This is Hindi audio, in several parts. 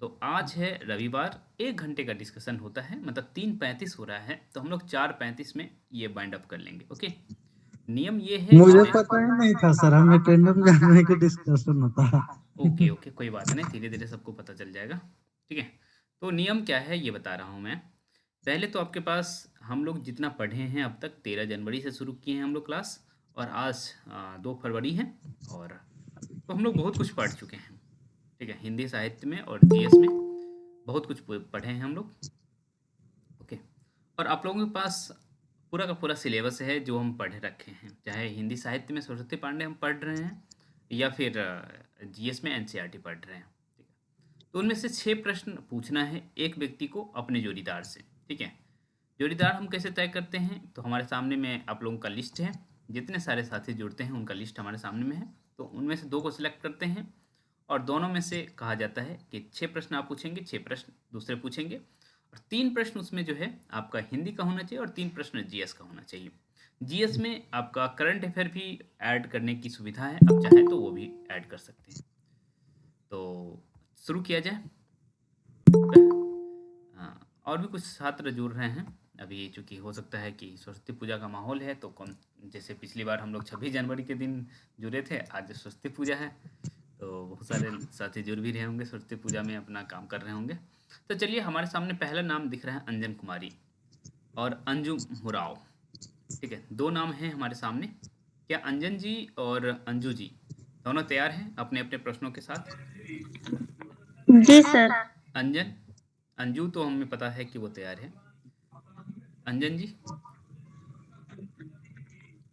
तो आज है रविवार, 1 घंटे का डिस्कशन होता है, मतलब 3:35 हो रहा है, तो हम लोग 4:35 में ये बाइंड अप कर लेंगे। ओके। नियम ये है कि मुझे मैं पता ही नहीं था सर, हम अटेंडेंस जानने के डिस्कशन होता है। ओके ओके, कोई बात नहीं, धीरे धीरे सबको पता चल जाएगा। ठीक है। तो नियम क्या है ये बता रहा हूँ मैं। पहले तो आपके पास हम लोग जितना पढ़े हैं अब तक, 13 जनवरी से शुरू किए हैं हम लोग क्लास, और आज 2 फरवरी है। और तो हम लोग बहुत कुछ पढ़ चुके हैं। ठीक है, हिंदी साहित्य में और जीएस में बहुत कुछ पढ़े हैं हम लोग। ओके। और आप लोगों के पास पूरा का पूरा सिलेबस है जो हम पढ़ रखे हैं, चाहे हिंदी साहित्य में सरस्वती पांडे हम पढ़ रहे हैं या फिर जीएस में एनसीईआरटी पढ़ रहे हैं। ठीक है। तो उनमें से 6 प्रश्न पूछना है एक व्यक्ति को अपने जोड़ीदार से। ठीक है। जोड़ीदार हम कैसे तय करते हैं, तो हमारे सामने में आप लोगों का लिस्ट है, जितने सारे साथी जुड़ते हैं उनका लिस्ट हमारे सामने में है। तो उनमें से 2 को सिलेक्ट करते हैं और दोनों में से कहा जाता है कि 6 प्रश्न आप पूछेंगे, 6 प्रश्न दूसरे पूछेंगे, और 3 प्रश्न उसमें जो है आपका हिंदी का होना चाहिए और 3 प्रश्न जीएस का होना चाहिए। जीएस में आपका करंट अफेयर भी ऐड करने की सुविधा है, आप चाहें तो वो भी ऐड कर सकते हैं। तो शुरू किया जाए। हाँ, और भी कुछ छात्र जुड़ रहे हैं अभी, चूंकि हो सकता है कि सरस्वती पूजा का माहौल है, तो कौन, जैसे पिछली बार हम लोग 26 जनवरी के दिन जुड़े थे, आज सरस्वती पूजा है, तो बहुत सारे साथी जुड़ भी रहे होंगे, सरस्वती पूजा में अपना काम कर रहे होंगे। तो चलिए, हमारे सामने पहला नाम दिख रहा है अंजन कुमारी और अंजू मुराव। ठीक है, 2 नाम हैं हमारे सामने। क्या अंजन जी और अंजू जी दोनों तैयार हैं अपने अपने प्रश्नों के साथ? जी सर। अंजन, अंजू तो हमें पता है कि वो तैयार है। अंजन जी,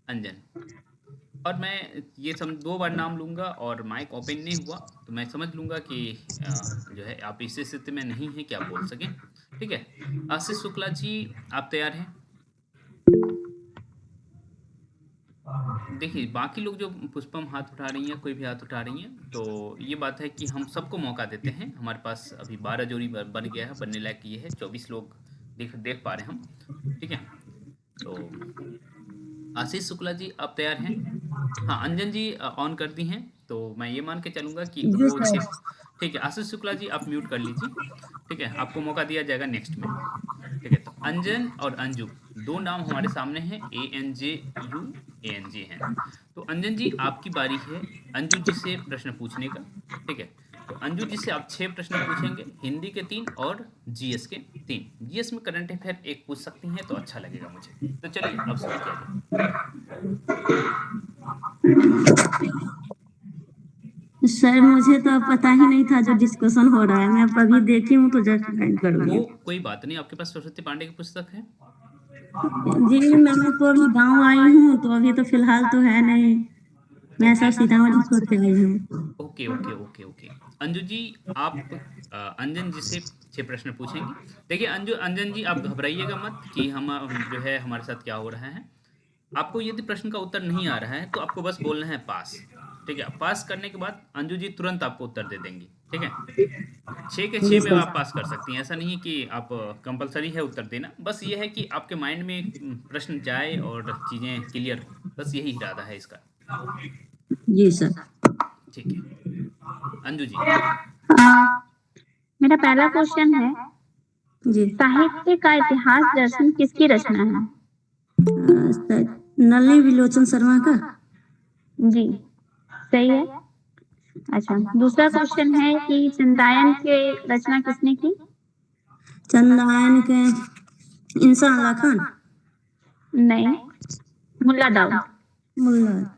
अंजन। और मैं ये 2 बार नाम लूँगा और माइक ओपन नहीं हुआ तो मैं समझ लूँगा कि जो है आप इस स्थिति में नहीं हैं कि आप बोल सकें। ठीक है। आशीष शुक्ला जी, आप तैयार हैं? देखिए, बाकी लोग जो पुष्पम हाथ उठा रही हैं, कोई भी हाथ उठा रही हैं, तो ये बात है कि हम सबको मौका देते हैं। हमारे पास अभी 12 जोड़ी बन गया है, बनने लायक ये है, 24 लोग देख देख पा रहे हैं हम। ठीक है। तो आशीष शुक्ला जी, आप तैयार हैं? हाँ, अंजन जी ऑन कर दी हैं, तो मैं ये मान के चलूँगा कि जी वो 6। सर। ठीक है, आशीष शुक्ला जी आप म्यूट कर लीजिए। ठीक है, आपको मौका दिया जाएगा नेक्स्ट में। ठीक है, तो अंजन और अंजू 2 नाम हमारे सामने हैं, ANJU ANJ हैं। तो अंजन जी, आपकी बारी है अंजू जी से प्रश्न पूछने का। ठीक है। तो अंजू जी से आप 6 प्रश्न पूछेंगे, हिंदी के 3 और जीएस के 3। जीएस में करंट अफेयर एक पूछ सकती हैं तो अच्छा लगेगा मुझे। तो चलिए, अब शुरू किया जाए। सर मुझे तो पता ही नहीं था जो डिस्कशन हो रहा है, मैं अभी देखी हूँ तो जस्ट ज्वाइन करूँगी। कोई बात नहीं, आपके पास सरस्वती पांडे की पुस्तक है? जी मैं तो अभी गांव आई हूँ, तो अभी तो फिलहाल तो है नहीं। मैं ओके सर सीतामढ़ी छोड़ के आई हूँ। Okay okay okay okay. Anju ji, आप अंजन जी से 6 प्रश्न पूछेंगी। देखिए अंजन जी, आप घबराइएगा मत कि हम जो है हमारे साथ क्या हो रहा है। आपको यदि प्रश्न का उत्तर नहीं आ रहा है तो आपको बस बोलना है पास। ठीक है, पास करने के बाद अंजू जी तुरंत आपको उत्तर दे देंगी। ठीक है। 6 के 6 जी में सर। आप पास कर सकती हैं, ऐसा नहीं है कि आप कंपलसरी है उत्तर देना, बस ये है कि आपके माइंड में प्रश्न जाए और चीज़ें क्लियर हो, बस यही इरादा है इसका। जी सर। ठीक है, अंजू जी। मेरा पहला क्वेश्चन है, जी साहित्य का इतिहास दर्शन किसकी रचना है? नलिनी विलोचन शर्मा का। जी सही है। अच्छा, दूसरा क्वेश्चन है कि चंदायन के रचना किसने की? चंदायन के इंसान अल्लाह खान। नहीं, मुल्ला दाऊद। मुल्ला।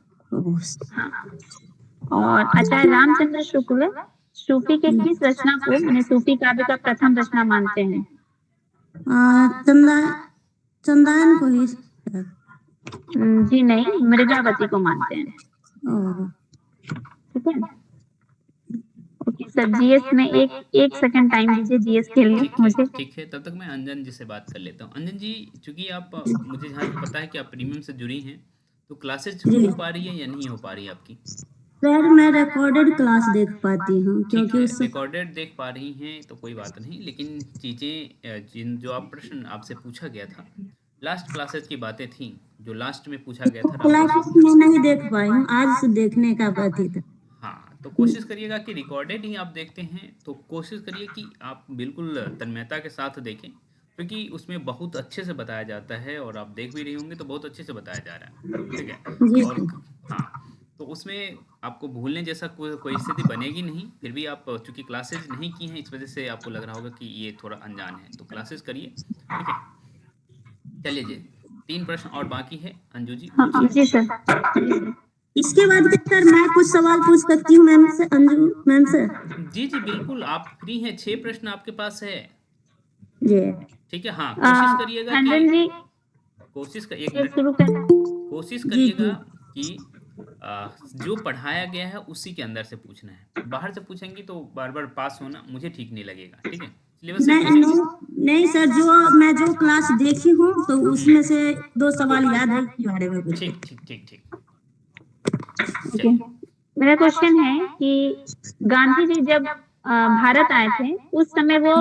हाँ। और आचार्य रामचंद्र शुक्ल सूफी के किस रचना को मैंने सूफी काव्य का प्रथम रचना मानते हैं? चंदायन को ही। जी नहीं, मृगावती को मानते हैं। ठीक है। ओके सर, जीएस में एक सेकंड टाइम दीजिए जीएस के लिए मुझे। ठीक है, तब तक मैं अंजन जी से बात कर लेता हूँ। अंजन जी, चूंकि आप मुझे जहाँ तक पता है कि आप प्रीमियम से जुड़ी हैं, तो क्लासेज हो पा रही है या नहीं हो पा रही है आपकी? सर मैं रिकॉर्डेड क्लास देख पाती हूँ, ठीक क्योंकि है, उस रिकॉर्डेड देख पा रही हैं तो कोई बात नहीं, लेकिन चीज़ें जिन जो आप प्रश्न आपसे पूछा गया था, लास्ट क्लासेज की बातें थी, जो लास्ट में पूछा गया था रामदास। क्लास में नहीं देख पाई हूँ, आज से देखने का बात ही था। हाँ, तो कोशिश करिएगा कि रिकॉर्डेड ही आप देखते हैं तो कोशिश करिए कि आप बिल्कुल तन्मयता के साथ देखें, क्योंकि उसमें बहुत अच्छे से बताया जाता है और आप देख भी रहे होंगे तो बहुत अच्छे से बताया जा रहा है, ठीक है। जी और सर। हाँ, तो उसमें आपको भूलने जैसा कोई स्थिति बनेगी नहीं। फिर भी आप चूंकि क्लासेज नहीं की हैं इस वजह से आपको लग रहा होगा कि ये थोड़ा अनजान है, तो क्लासेस करिए, ठीक है। चलिए जी, 3 प्रश्न और बाकी है। अंजू जी हाँ पूछिए। जी सर। इसके बाद क्या सर मैं कुछ सवाल पूछ सकती हूँ मैम से, अंजू मैम से? जी, जी, बिल्कुल आप फ्री हैं, 6 प्रश्न आपके पास है। जी। ठीक है, हाँ, कोशिश करिएगा कि अंजन जी कोशिश क 1 से मिनट, शुरू कर। कोशिश जी करिएगा जी। कि जो पढ़ाया गया है उसी के अंदर से पूछना है। बाहर से पूछेंगी तो बार-बार पास होना मुझे ठीक नहीं लगेगा, ठीक है? सिलेबस से नहीं पूछें। नहीं नहीं सर, जो क्लास देखी हूँ तो हुँ, उसमें से 2 सवाल याद है इसके बारे में कुछ। ठीक, ठीक, ठीक, ठीक। ठीक है। चलिए। मेरा क्वेश्चन है कि गांधी जी जब भारत आए थे उस समय वो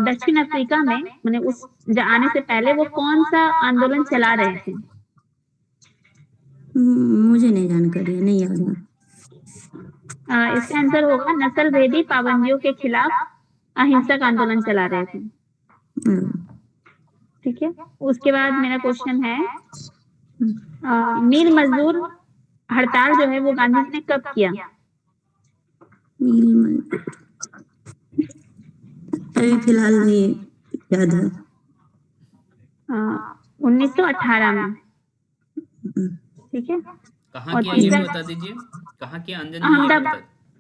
दक्षिण अफ्रीका में माने उस आने से पहले वो कौन सा आंदोलन चला रहे थे? मुझे नहीं जानकारी है, नहीं याद है। इसका आंसर होगा नस्ल भेदी पाबंदियों के खिलाफ अहिंसक आंदोलन चला रहे थे। ठीक है। उसके बाद मेरा क्वेश्चन है मिल मजदूर हड़ताल जो है वो गांधी जी ने कब किया? अभी फिलहाल नहीं याद है। 1918 में। ठीक है। कहाँ और किया ये तीसरा भी बता दीजिए? कहाँ किया अंजन जी ये भी बता।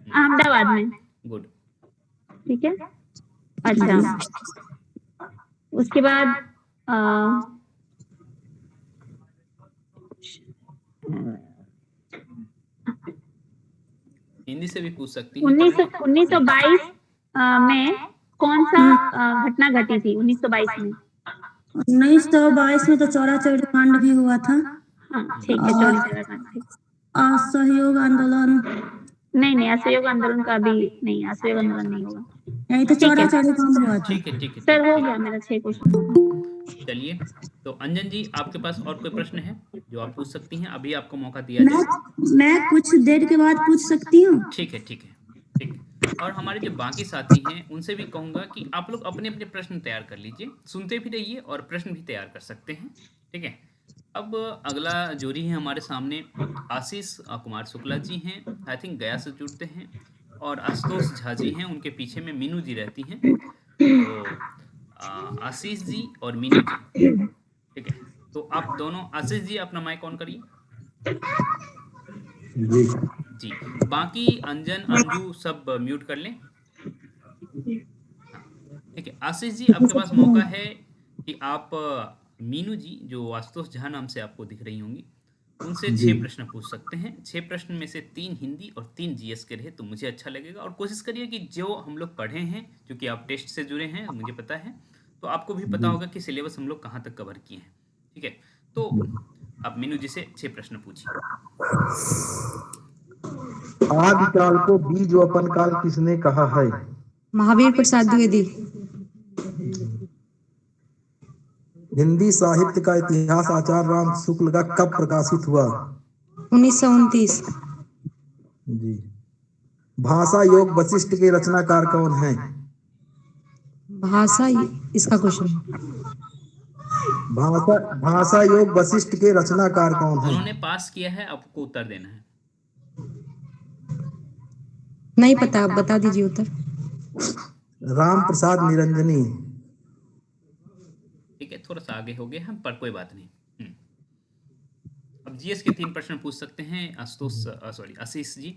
अहमदाबाद में। गुड। ठीक है। अच्छा, उसके बाद अ, हिंदी से भी पूछ सकती हैं चाहे तो। 1922 में कौन सा घटना घटी थी 1922 में? 1922 में तो चौरा चौरी कांड भी हुआ था। हाँ ठीक है, चौरी चौरा कांड ठीक। असहयोग आंदोलन। नहीं असहयोग आंदोलन का भी नहीं, असहयोग आंदोलन नहीं होगा। यही तो चौरा चौरी कांड हुआ था। ठीक है, ठीक है, सर ठीक, हो ठीक। गया मेरा 6 क्वेश्चन। चलिए, तो अंजन जी आपके पास और कोई प्रश्न है जो आप पूछ सकती हैं? अभी आपको मौका दिया जाएगा। मैं कुछ देर के बाद पूछ सकती हूँ? ठीक है, ठीक है, ठीक। और हमारे जो बाकी साथी हैं उनसे भी कहूँगा कि आप लोग अपने-अपने प्रश्न तैयार कर लीजिए, सुनते भी रहिए और प्रश्न भी तैयार कर सकते हैं, ठीक है? अब अगला जोड़ी है हमारे सामने, आशीष कुमार शुक्ला जी हैं, आई थिंक गया से जुड़ते हैं, और आशुतोष झा जी हैं, उनके पीछे में मीनू जी रहती हैं। तो आशीष जी और मीनू जी, ठीक है? तो आप दोनों, आशीष जी अपना माइक ऑन करिए। जी। जी, बाकी अंजन, अंजू सब म्यूट कर लें। हाँ, ठीक है। आशीष जी आपके पास मौका है कि आप मीनू जी जो आशुतोष झा नाम से आपको दिख रही होंगी, उनसे जी 6 प्रश्न पूछ सकते हैं। 6 प्रश्न में से 3 हिंदी और 3 जीएस के रहे तो मुझे अच्छा लगेगा, और कोशिश करिए कि जो हम लोग पढ़े हैं, क्योंकि आप टेस्ट से जुड़े हैं मुझे पता है, तो आपको भी पता जी। होगा कि सिलेबस हम लोग कहाँ तक कवर किए हैं, ठीक है? तो आप मीनू जी से 6 प्रश्न पूछिए। आदिकाल को बीज वपन काल किसने कहा है? महावीर प्रसाद द्विवेदी। हिंदी साहित्य का इतिहास आचार्य राम शुक्ल का कब प्रकाशित हुआ? 1929। जी। भाषा योग वशिष्ठ के रचनाकार कौन हैं? भाषा, इसका क्वेश्चन। भाषा भाषा योग वशिष्ठ के रचनाकार कौन हैं? उन्होंने पास किया है, आपको उत्तर देना है। नहीं पता, आप बता दीजिए उत्तर। राम प्रसाद निरंजनी। ठीक है, थोड़ा सा आगे हो गए हम, पर कोई बात नहीं। अब जीएस के 3 प्रश्न पूछ सकते हैं आशीष जी।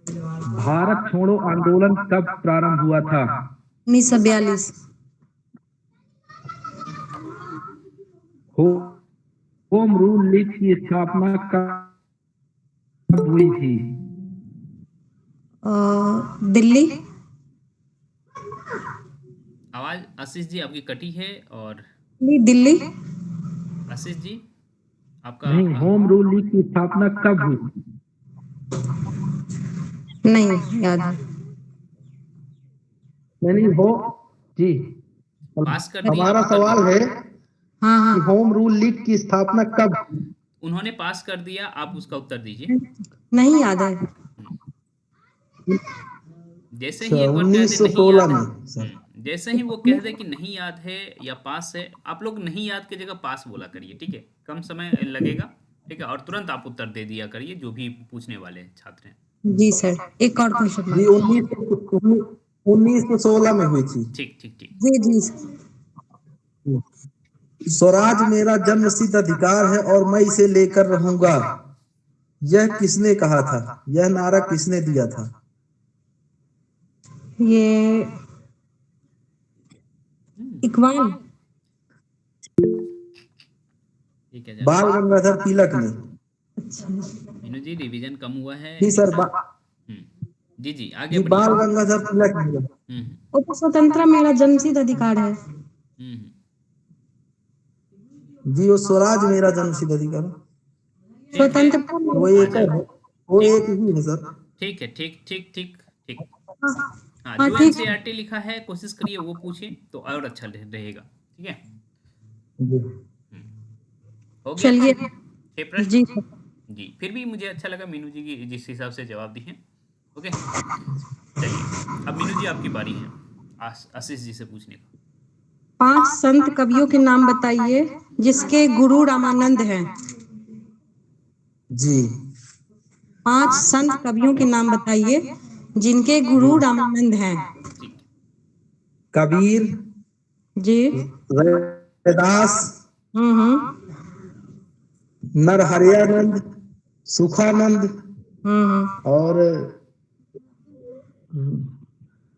भारत छोड़ो आंदोलन कब प्रारंभ हुआ था? 1942। होम रूल लीग की स्थापना कब हुई थी? दिल्ली। आवाज आशीष जी आपकी कटी है, और दिल्ली। आशीष जी आपका नहीं, होम रूल लीग की स्थापना कब हुई? नहीं याद। नहीं हो जी। पास कर दिए, आप हमारा उत्तर सवाल दीजिए। है हाँ कि हाँ। होम रूल लीग की स्थापना कब? उन्होंने पास कर दिया, आप उसका उत्तर दीजिए। नहीं याद है। जैसे अच्छा ही एक बार कह दे नहीं 1916 याद है, में सर। जैसे ही वो कह दे कि नहीं याद है या पास है, आप लोग नहीं याद की जगह पास बोला करिए, ठीक है? कम समय लगेगा, ठीक है? और तुरंत आप उत्तर दे दिया करिए जो भी पूछने वाले छात्र हैं। जी सर, एक और क्वेश्चन जी मार्क। 1916 में हुई थी। ठीक ठीक ठीक। जी जी। स्वराज मेरा जन्मसिद्ध अधिकार है और मैं इसे लेकर रहूंगा, यह किसने कहा था? यह नारा किसने दिया था? ये इकबाल। ठीक है, बाल गंगाधर तिलक ने। अच्छा मीनू जी रिवीजन कम हुआ है जी सर लिखना। जी जी, आगे जी बढ़िए। बाल गंगाधर तिलक ने। वो तो स्वतंत्र मेरा जन्मसिद्ध अधिकार है। हम्म। जी वो स्वराज मेरा जन्मसिद्ध अधिकार है। ठीक है, स्वतंत्रता वो मेरा। एक है, वो ठीक एक ही है सर। ठीक है, ठीक ठीक ठीक ठीक। हाँ हाँ, हाँ, जो ठीक। एनसीईआरटी लिखा है कोशिश करिए वो पूछिए तो और अच्छा रहेगा, ठीक है? जी हो गया चलिए। 6 प्रश्न। जी जी, फिर भी मुझे अच्छा लगा मीनू जी की जिस हिसाब से जवाब दिए। ओके, चलिए अब मीनू जी आपकी बारी है आशीष जी से पूछने का। 5 संत कवियों के नाम बताइए जिसके गुरु रामानंद हैं। जी 5 संत कवियों के नाम बताइए जिनके गुरु रामानंद हैं। ठीक है। कबीर, जी। रैदास, हम्म। नरहरियानंद, सुखानंद हम्म। और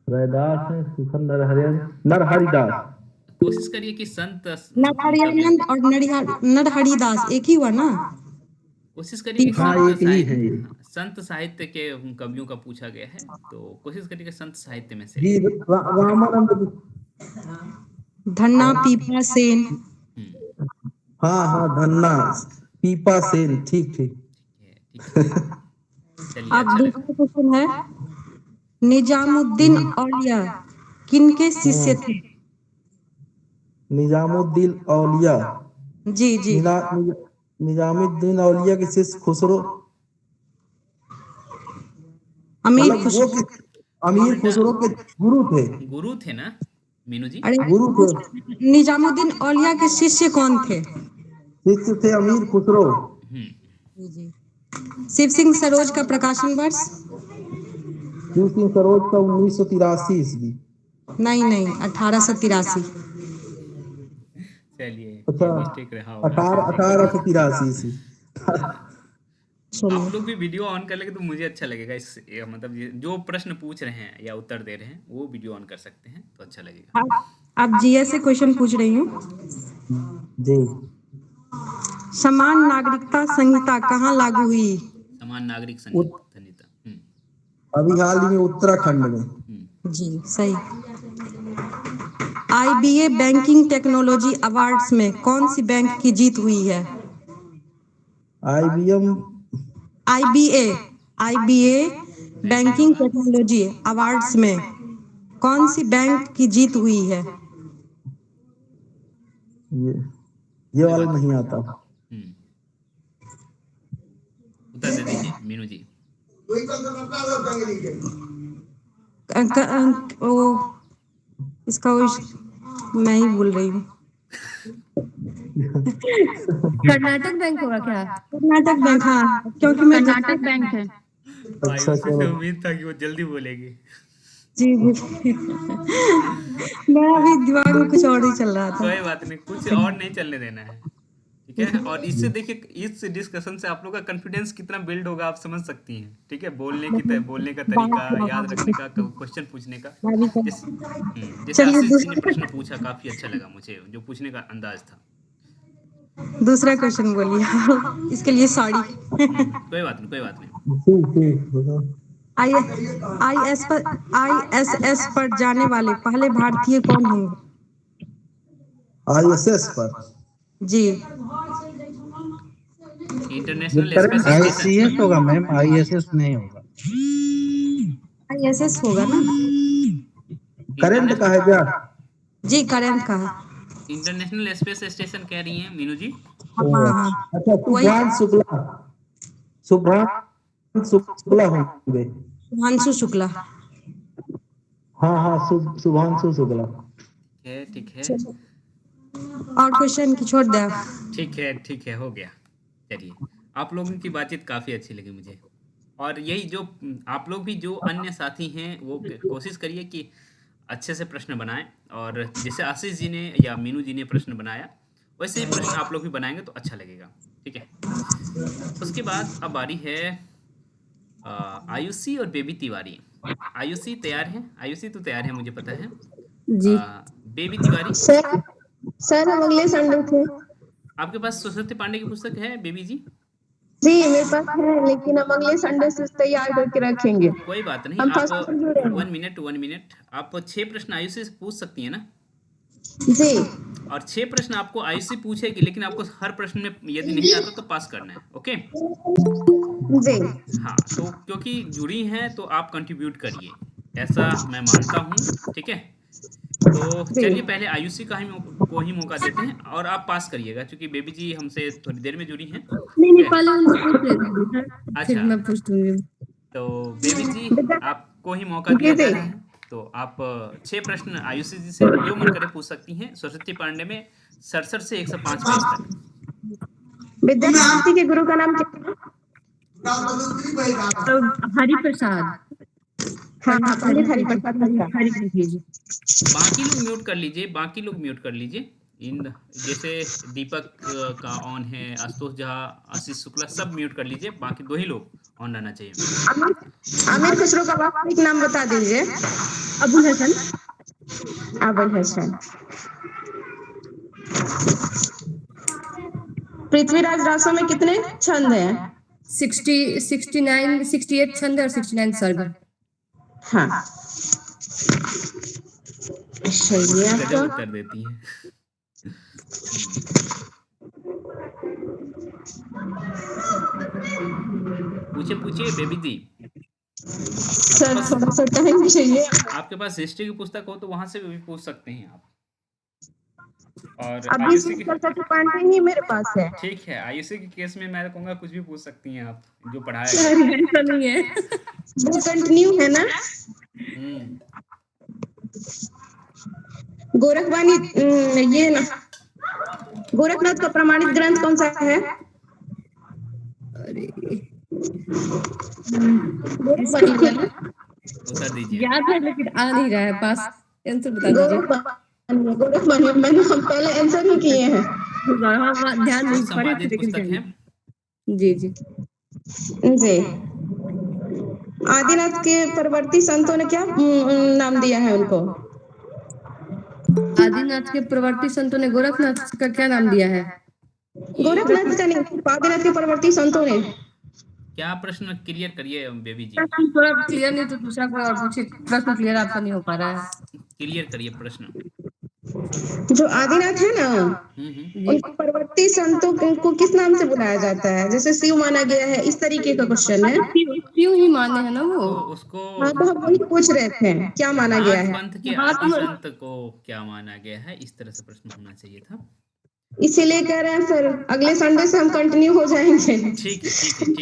रैदास है, सुखन, नरहरिदास। कोशिश करिए कि संत कवियों, नरहरियानंद और नरहरिदास एक ही हुआ ना? कोशिश करिए कि तीसरा। हाँ एक ही है ये। संत साहित्य के कवियों का पूछा गया है, तो कोशिश करिए कि संत साहित्य में से जी ले। रामानंद। धन्ना पीपा सेन। हम्म। हाँ हाँ धन्ना पीपा सेन, ठीक ठीक। ठीक है, चलिए अब अच्छा लगा। दूसरा क्वेश्चन है, निजामुद्दीन औलिया किनके शिष्य थे? निजामुद्दीन औलिया। जी जी। निजामुद्दीन औलिया के शिष्य खुसरो, अमीर मतलब वो खुसरो। अमीर बेटा, खुसरो के गुरु थे। गुरु थे ना मीनू जी? अरे गुरु थे, निजामुद्दीन औलिया के शिष्य कौन थे? शिष्य थे अमीर खुसरो। हम्म। जी जी। शिव सिंह सरोज का प्रकाशन वर्ष? शिव सिंह सरोज का 1983 ईस्वी। नहीं नहीं, 1883। चलिए, अच्छा ये मिस्टेक रहा होगा आशीष अठारह जी का। 1883 ईस्वी। आप चलिए। लोग भी वीडियो ऑन कर लेंगे तो मुझे अच्छा लगेगा। मतलब जो प्रश्न पूछ रहे हैं या उत्तर दे रहे हैं वो वीडियो ऑन कर सकते हैं तो अच्छा लगेगा। अब जीएस से क्वेश्चन पूछ रही हूँ। जी समान नागरिकता संहिता कहाँ लागू हुई? समान नागरिक उत, संहिता। अभी हाल ही में उत्तराखंड में। जी सही। आईबीए बैंकिंग टेक्नोलॉजी अवार्ड्स में कौन सी बैंक की जीत हुई है? IBM। IBA IBA banking banking technology awards में कौन सी बैंक की जीत हुई है? ये ये कोई वाला बात नहीं आता। उत्तर दे दीजिए मीनू जी। ओ इसका मैं ही भूल रही हूँ। कर्नाटक बैंक होगा क्या? कर्नाटक बैंक, हाँ क्योंकि मैं कर्नाटक बैंक है। अच्छा आयुषी से चलो। उम्मीद था कि वो जल्दी बोलेगी। जी जी। मैं अभी दिमाग में कुछ और ही चल रहा था। कोई बात नहीं, कुछ और नहीं चलने देना है, ठीक है? और इससे देखिए, इस डिस्कशन से आप लोग का कॉन्फिडेंस कितना बिल्ड होगा आप समझ सकती हैं, ठीक है? बोलने का तरीका, याद रखने का, क्वेश्चन पूछने का। जैसे चलिए आशीष जी ने प्रश्न पूछा काफी अच्छा लगा मुझे, जो पूछने का अंदाज था। दूसरा क्वेश्चन बोलिए। इसके लिए सॉरी। कोई बात नहीं, कोई बात नहीं। ठीक ठीक बताओ। आई आईएसएस पर जाने वाले पहले भारतीय कौन होंगे? ISS पर जी। ये international space current station. ICS होगा मैम, आईएसएस नहीं होगा। आईएसएस होगा ना? करंट का है इंटरनेशनल क्या? जी करेंट का है। इंटरनेशनल स्पेस स्टेशन कह रही हैं मीनू जी? हाँ अच्छा, वही शुभ्रांशु शुक्ला होंगे। शुभांशु शुक्ला। हाँ हाँ, शुभांशु शुक्ला। ठीक है और क्वेश्चन की छोड़ दे। ठीक है, हो गया। चलिए, आप लोगों की बातचीत काफ़ी अच्छी लगी मुझे। और यही जो आप लोग भी जो अन्य साथी हैं वो कोशिश करिए कि अच्छे से प्रश्न बनाएं, और जैसे आशीष जी ने या मीनू जी ने प्रश्न बनाया वैसे ही प्रश्न आप लोग भी बनाएंगे तो अच्छा लगेगा। ठीक है, उसके बाद अब बारी है आयुषी और बेबी तिवारी। आयुषी तैयार है? आयुषी तो तैयार है, मुझे पता है। जी बेबी तिवारी, सर हम अगले संडे थे। आपके पास सरस्वती पांडे की पुस्तक है बेबी जी? जी मेरे पास है, लेकिन हम अगले संडे से तैयार करके रखेंगे। कोई बात नहीं, हम आप फर्स्ट में जुड़े हैं। 1 मिनट आप 6 प्रश्न आयुषी से पूछ सकती हैं ना? जी और 6 प्रश्न आपको आयुषी पूछेगी, लेकिन आपको हर प्रश्न में यदि नहीं आता तो पास करना है। ओके? जी हाँ, तो क्योंकि जुड़ी हैं तो आप कंट्रीब्यूट करिए, ऐसा मैं मानता हूँ। ठीक है, तो जी चलिए पहले आयुषी को ही मौका देते हैं, और आप पास करिएगा क्योंकि बेबी जी हमसे थोड़ी देर में जुड़ी हैं। नहीं ठीक नहीं, है, पहले उनसे पूछ लेती हूँ सर, फिर अच्छा, मैं पूछ दूंगी। तो बेबी जी आपको ही मौका जी दिया जा जी रहा है। तो आप 6 प्रश्न आयुषी जी से जो मन करे पूछ सकती हैं, सरस्वती पांडे में 67 से 105 पेज तक। विद्यार्थी के गुरु का नाम क्या है? हरि प्रसाद, हाँ पंडित पंडित हरिप्रसाद मिश्रा। हरि जी। बाकी लोग म्यूट कर लीजिए, बाकी लोग म्यूट कर लीजिए। इन जैसे दीपक का ऑन है, आशुतोष झा, आशीष शुक्ला, सब म्यूट कर लीजिए, बाकी 2 ही लोग ऑन रहना चाहिए। आमिर खुसरो का वास्तविक नाम बता दीजिए। अबुल हसन। अबुल हसन। पृथ्वीराज रासों में कितने छंद हैं? 69 68 छंद और 69 सर्ग। हाँ सही है गजब आपका। उत्तर देती हैं। पूछिए बेबी जी। सर थोड़ा सा टाइम चाहिए। आपके पास हिस्ट्री की पुस्तक हो तो वहां से भी पूछ सकते हैं आप। और अभी आयुषी की, सरस्वती पांडे ही मेरे पास है। ठीक है, आयुषी के केस में मैं कहूँगा कुछ भी पूछ सकती हैं आप, जो पढ़ाया सर गया है। ऐसा नहीं है। वो कंटिन्यू है ना। हम्म, गोरखवाणी ये ना, गोरखनाथ का प्रमाणित ग्रंथ कौन सा है? अरे गोरखवाणी है ना? उत्तर दीजिए। याद है लेकिन आ नहीं रहा है पास। आंसर बता दीजिए। गोरखवाणी मैंने हम पहले आंसर ही किए हैं। हाँ, ध्यान वो नहीं पड़े थे संपादित लेकिन पुस्तक है। जी जी। जी आदिनाथ के परवर्ती संतों ने क्या नाम दिया है उनको? आदिनाथ के प्रवर्ती संतों ने गोरखनाथ का क्या नाम दिया है? गोरखनाथ का नहीं, आदिनाथ के परवर्ती संतों ने। क्या प्रश्न क्लियर करिए बेबी जी, प्रश्न थोड़ा क्लियर नहीं तो दूसरा कोई और पूछिए। प्रश्न क्लियर आपका नहीं हो पा रहा है। क्लियर करिए प्रश्न। जो आदिनाथ है ना, हम्म। जी उनको परवर्ती संतों को किस नाम से बुलाया जाता है? जैसे शिव माना गया है, इस तरीके का क्वेश्चन है। क्यों ही माने हैं ना वो। तो उसको हाँ तो हम वही पूछ रहे थे, क्या माना गया सिद्धांत है? पंथ के हाँ आदि तो संत को क्या माना गया है, इस तरह से प्रश्न होना चाहिए था। इसीलिए कह रहे हैं सर, अगले संडे से हम कंटिन्यू हो जाएंगे। ठीक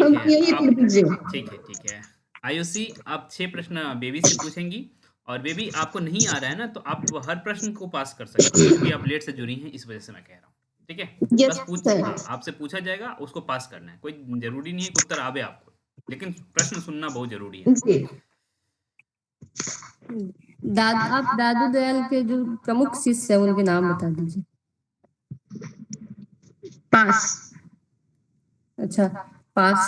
हम है, यही कर आप दीजिए। ठीक है। आयुषी, आप 6 प्रश्न बेबी से पूछेंगी, और बेबी आपको नहीं आ रहा है ना तो आप हर प्रश्न को पास कर सकती हैं, क्योंकि आप लेट से जुड़ी हैं, इस वजह से मैं कह रहा हूँ। ठीक है, यस सर। हाँ, आपसे पूछा जाएगा, उसको पास करना है। कोई जरूरी नहीं है कि उत्तर आवे आपको, लेकिन प्रश्न सुनना बहुत जरूरी है। जी आप दादू दयाल के जो प्रमुख शिष्य है उनके नाम बता दीजिए। पास। अच्छा, पास।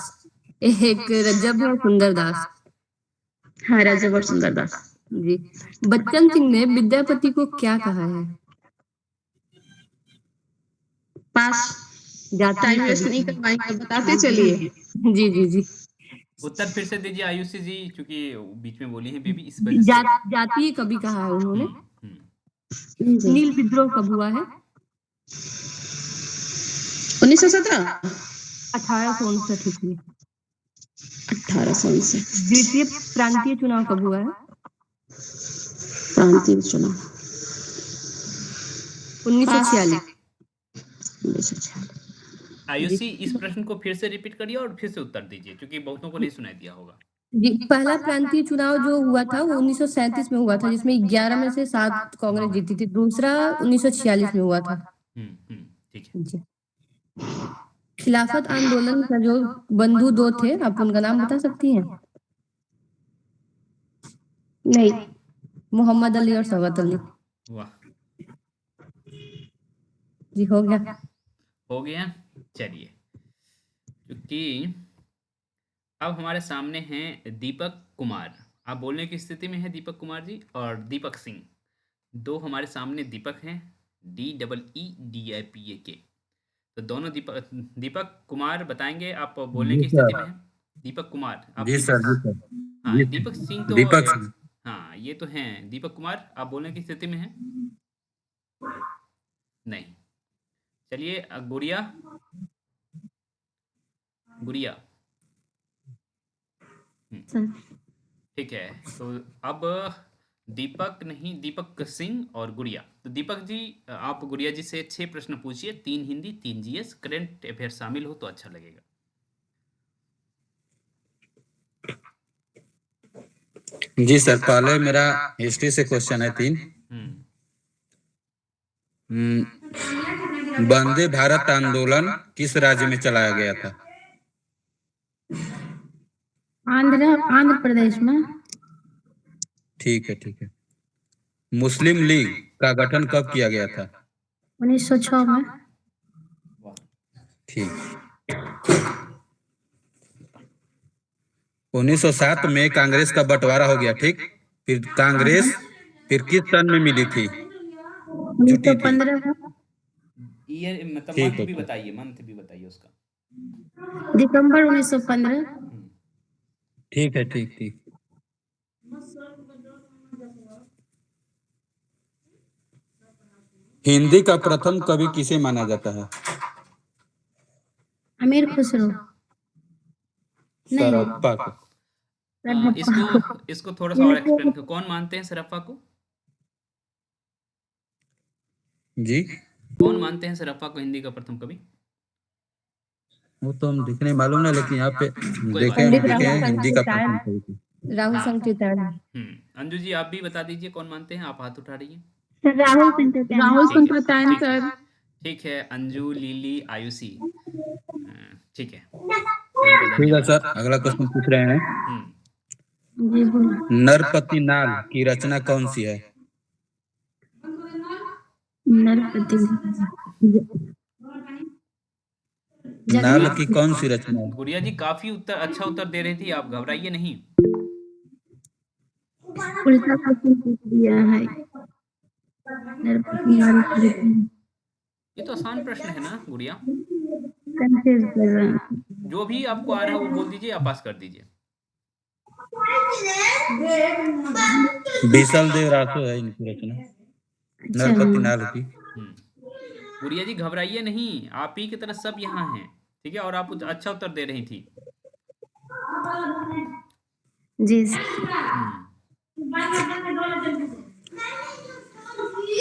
एक रज्जब है, सुंदर दास। हाँ रजब और सुंदर दास। जी। बच्चन सिंह ने विद्यापति को क्या कहा है? पास। जातीय टाइम वेस्ट कवि। नहीं करवाएंगे, बताते चलिए। जी जी जी। उत्तर फिर से दीजिए आयुषी जी, क्योंकि बीच में बोली है बेबी, इस वजह से। जातीय कवि कहा है उन्होंने। जी नील विद्रोह कब हुआ है? 1917। 1859 ईस्वी। 1859। द्वितीय प्रांतीय चुनाव कब हुआ है? प्रांतीय चुनाव 1946। 1946। आयुषी इस प्रश्न को फिर से रिपीट करिए और फिर से उत्तर दीजिए, क्योंकि बहुतों को नहीं सुनाई दिया होगा। जी, पहला प्रांतीय चुनाव जो हुआ था वो 1937 में हुआ था, जिसमें 11 में से 7 कांग्रेस जीती थी। दूसरा 1946 में हुआ था। ठीक है। जी। खिलाफत आंदोलन का जो बंधु दो थे, आप उनका नाम बता सकती हैं? नहीं। मोहम्मद अली और सौगत अली। वाह, जी, हो गया। हो गया। चलिए, क्योंकि अब हमारे सामने हैं दीपक कुमार। आप बोलने की स्थिति में है दीपक कुमार जी, और दीपक सिंह। दो हमारे सामने दीपक हैं, DEEDIPAK। तो दोनों दीपक कुमार बताएंगे, आप बोलने जी की स्थिति सर। में हैं? दीपक कुमार, आप जी सर, जी सर। हाँ, जी, दीपक सिंह तो दीपक सिंह। हाँ, ये तो हैं। दीपक कुमार, आप बोलने की स्थिति में हैं? नहीं। चलिए, गुड़िया। गुड़िया। सर। ठीक है, तो अब दीपक नहीं, दीपक सिंह और गुड़िया। तो दीपक जी, आप गुड़िया जी से 6 प्रश्न पूछिए, 3 हिंदी 3 जीएस। करंट अफेयर शामिल हो तो अच्छा लगेगा। जी सर, पहले मेरा हिस्ट्री से क्वेश्चन है 3। वंदे भारत आंदोलन किस राज्य में चलाया गया था? आंध्र प्रदेश में। ठीक है, ठीक है। मुस्लिम लीग का गठन कब किया गया था? 1906 में। ठीक। 1907 में कांग्रेस का बंटवारा हो गया, ठीक। फिर कांग्रेस फिर किस सन में मिली थी? 1915 में। ईयर मतलब ठीक मंथ है, भी ठीक। बताइए, मंथ भी बताइए उसका। दिसंबर 1915। ठीक है, ठीक ठीक। हिंदी का प्रथम कवि किसे माना जाता है? अमीर खुसरो। नहीं। सरप्पा को। इसको थोड़ा सा और एक्सप्लेन करो। कौन मानते हैं सरप्पा को? जी, कौन मानते हैं सरप्पा को हिंदी का प्रथम कवि? वो तो हम दिखने मालूम नहीं, लेकिन यहाँ पे कोई बात देखे नहीं। देखे हैं हिंदी का प्रथम कवि। राहुल संकृताड़। अंजू जी, आप भी बता दीजिए कौन मानते हैं। आप हाथ उठा रही हैं। राहुल संकृतान सर। ठीक है, अंजू, लिली, आयुषी। ठीक है, ठीक है सर, अगला क्वेश्चन पूछ रहे हैं। जी बोलो। नरपति नाल की रचना कौन सी है? नरपति नाल की कौन सी रचना है? गुड़िया जी काफी अच्छा उत्तर दे रही थी, आप घबराइए नहीं। उल्टा क्वेश्चन पूछ दिया है। नरपति नाल की रचना। ये तो आसान प्रश्न है ना गुड़िया। कंफ्यूज कर रहा हूँ। जो भी आपको आ रहा है वो बोल दीजिए, आप पास कर दीजिए। बीसल देव रासो है इनकी रचना, नरपति नाल की। गुड़िया जी घबराइए नहीं, आप ही की तरह सब यहाँ हैं, ठीक है। और आप अच्छा उत्तर दे रही थी। जी।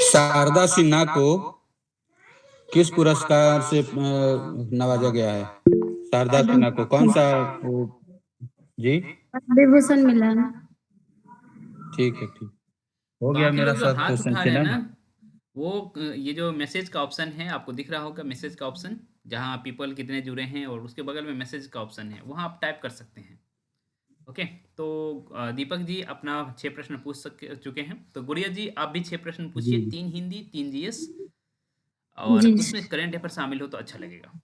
शारदा सिन्हा को किस पुरस्कार से नवाजा गया है? शारदा सिन्हा को कौन सा जी? विभूषण मिला ना। ठीक है, ठीक हो गया बाकी मेरा लोग जो सब हाथ क्वेश्चन उठा रहे हैं फिलहाल। ना, वो ये जो मैसेज का ऑप्शन है आपको दिख रहा होगा, मैसेज का ऑप्शन, जहाँ पीपल कितने जुड़े हैं और उसके बगल में मैसेज का ऑप्शन है, वहाँ आप टाइप कर सकते हैं। ओके, तो दीपक जी अपना 6 प्रश्न पूछ चुके हैं। तो गुड़िया जी आप भी 6 प्रश्न पूछिए, 3 हिंदी 3 जीएस, और उसमें करंट अफेयर शामिल हो तो अच्छा लगेगा।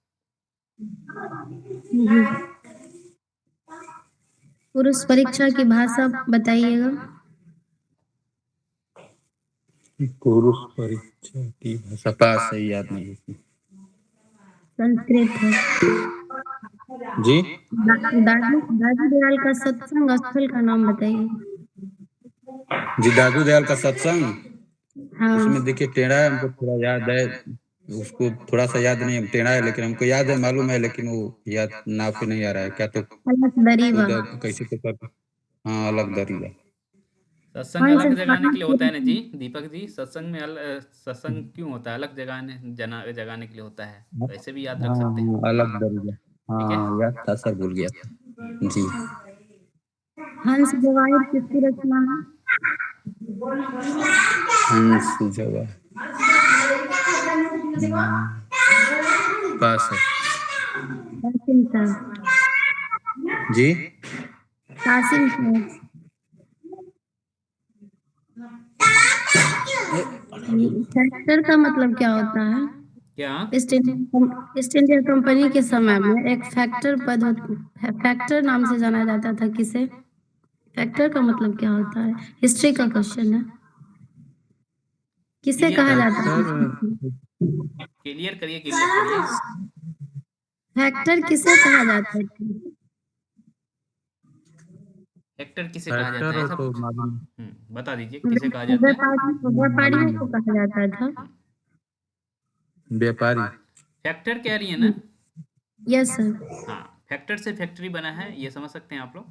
पुरुष परीक्षा की भाषा बताइएगा। पुरुष परीक्षा की भाषा पास है, याद नहीं है। संस्कृत है जी। दादू दयाल का सत्संग स्थल का नाम बताइए। जी, दादू दयाल का सत्संग। हाँ। उसमें देखिए टेढ़ा है, हमको थोड़ा याद है, उसको थोड़ा सा याद नहीं, टेढ़ा है, लेकिन हमको याद है, मालूम है, लेकिन वो याद नाव पे नहीं आ रहा है। क्या तो अलग दरीबा। कैसे तो कर, हाँ, अलग दरीबा। सत्संग कौन अलग से जगाने के लिए होता है ना भगवान जी, दीपक जी। सत्संग क्यों होता है? अलग जगाने के लिए होता है, वैसे भी याद रख हाँ सकते हैं। हाँ, अलग दर्जा। ठीक है। हाँ याद था सर, भूल गया था। जी। हंस गवाई किसकी रचना है? हंस जगह पास है। कासिम साहब। जी। कासिम साहब। फैक्टर का मतलब क्या होता है? क्या? ईस्ट इंडिया कंपनी के समय में एक फैक्टर नाम से जाना जाता था किसे? फैक्टर का मतलब क्या होता है? हिस्ट्री का क्वेश्चन है। किसे क्लियर कहा करिए, जाता है? क्लियर करिए, क्लियर करिए। फैक्टर किसे कहा जाता है? फैक्टर किसे कहा जाता फैक्टर है और सब? तो मालूम। बता दीजिए किसे कहा जाता है। व्यापारियों को कहा जाता था। व्यापारी। फैक्टर कह रही है ना? Yes sir. हाँ, फैक्टर से फैक्ट्री बना है, ये समझ सकते हैं आप लोग।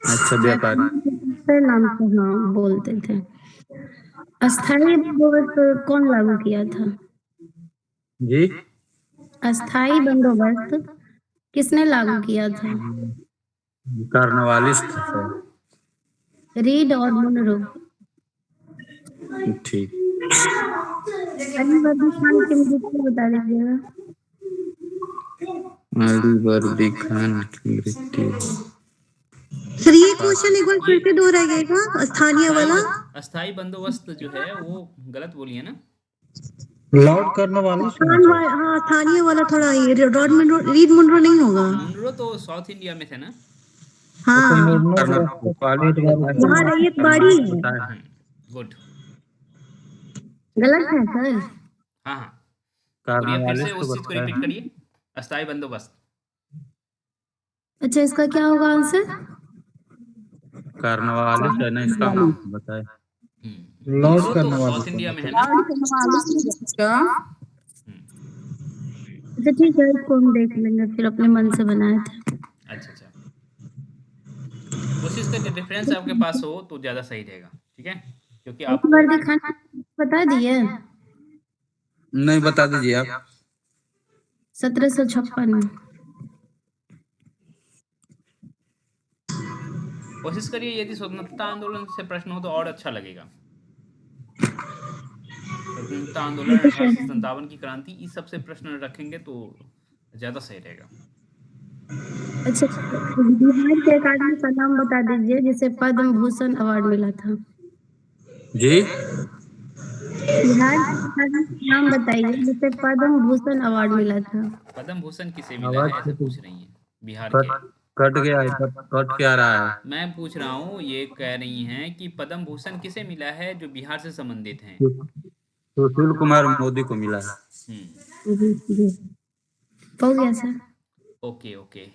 अच्छा, व्यापारी। फैक्टर नाम से हाँ बोलते थे। अस्थाई बंदोबस्त कौन लागू किया था? जी। अस्थाई बंदोबस्त किसने लागू किया था? कार्नवालिस्ट है। रीड और मुनरो। ठीक। अलीवर्दी खान की मृत्यु बता दीजिएगा। अलीवर्दी खान की मृत्यु। सर ये क्वेश्चन एक बार फिर से दोहराइएगा, स्थानीय वाला। अस्थाई बंदोबस्त जो है वो गलत बोली है ना? लॉर्ड कर्नवालिस होना चाहिए। हाँ स्थानीय वाला थोड़ा रीड मुनरो नहीं होगा। मुनरो तो साउथ इंडिया में थे ना? वो तो हाँ मुर्मू वहाँ रैयत बाड़ी है। गुड। गलत है सर। हाँ हाँ, बोलिए फिर से कार्नवालिस्ट तो उस चीज को बताया। रिपीट करिए। अस्थाई बंदोबस्त। अच्छा इसका क्या होगा आंसर? कार्नवालिस्ट है ना इसका बताए। लॉर्ड मुनरो तो कर्नवालिस साउथ इंडिया में है होना ना? अच्छा ठीक है, इसको हम देख लेंगे, फिर अपने मन से बनाए थे। अच्छा अच्छा, कोशिश करिए रेफरेंस आपके पास हो तो ज़्यादा सही रहेगा। ठीक है, क्योंकि आपको अलीवर्दी खान बता दिए। नहीं, बता दीजिए आप। 1756। कोशिश करिए, यदि स्वतंत्रता आंदोलन से प्रश्न हो तो और अच्छा लगेगा। स्वतंत्रता आंदोलन 1857 की क्रांति, इस सब से प्रश्न रखेंगे तो ज़्यादा सही रहेगा। अच्छा बिहार के एक आदमी का नाम बता दीजिए जिसे पद्म भूषण अवार्ड मिला था। जी। बिहार के एक आदमी का नाम बताइए जिसे पद्म भूषण अवार्ड मिला था। पद्म भूषण किसे मिला आवाज है ऐसा पूछ रही हैं बिहार के? कट कट गया है, कट क्या रहा है। मैं पूछ रहा हूँ, ये कह रही हैं कि पद्म भूषण किसे मिला है जो बिहार से संबंधित हैं। सुशील कुमार मोदी को मिला है। जी जी हो गया सर। ओके ओके,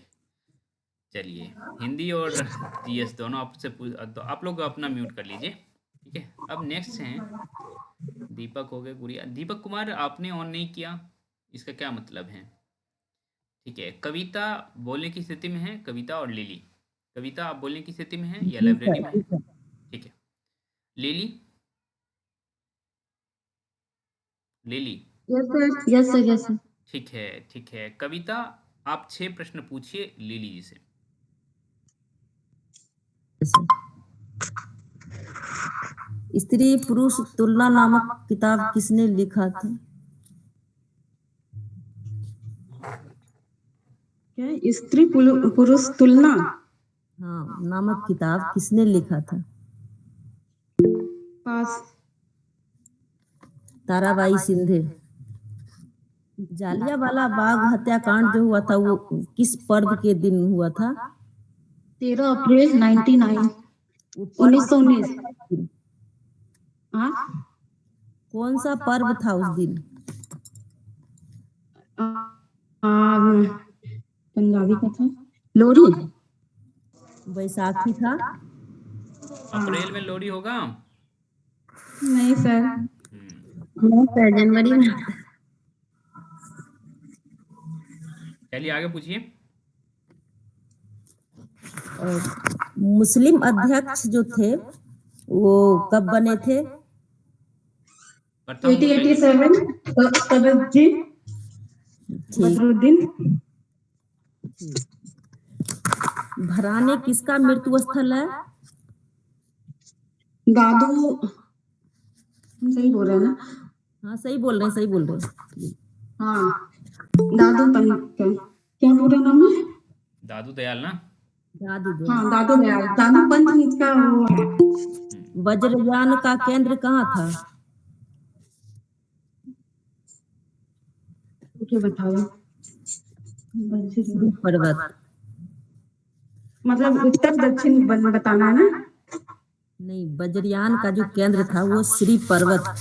चलिए हिंदी और जीएस दोनों आपसे तो आप लोग अपना म्यूट कर लीजिए। ठीक है, अब नेक्स्ट हैं दीपक हो गए, गुड़िया। दीपक कुमार आपने ऑन नहीं किया, इसका क्या मतलब है? ठीक है, कविता बोलने की स्थिति में है, कविता और लिली। कविता आप बोलने की स्थिति में है या लाइब्रेरी में है? ठीक है, lily. Lily yes sir yes sir yes sir. ठीक है ठीक है। कविता आप 6 प्रश्न पूछिए लिली जी से। स्त्री पुरुष तुलना नामक किताब किसने लिखा था? क्या स्त्री पुरुष तुलना? हाँ, नामक किताब किसने लिखा था? पास। ताराबाई सिंधे। जालियांवाला बाग हत्याकांड जो हुआ था वो किस पर्व के दिन हुआ था? 13 अप्रैल 1919। हाँ कौन सा पर्व था उस दिन? पंजाबी का था लोहड़ी। बैसाखी था। अप्रैल में लोहड़ी होगा? नहीं सर। नहीं सर, जनवरी में। चलिए आगे पूछिए। मुस्लिम अध्यक्ष जो थे वो कब बने थे? प्रथम 1887 जी ठीक। बदरुद्दीन। भराने किसका मृत्यु स्थल है? दादू, हम सही बोल रहे हैं ना? हाँ सही बोल रहे हैं, सही बोल रहे हैं। हाँ, दादू पंत का क्या पूरा नाम है? दादू दयाल ना। दादू दे। हाँ, दादू दयाल, दादू पंत का वो है। वज्रयान का केंद्र कहाँ था? क्या बताओ? श्री पर्वत। मतलब उत्तर दक्षिण बताना है ना? नहीं, वज्रयान का जो केंद्र था वो श्री पर्वत था।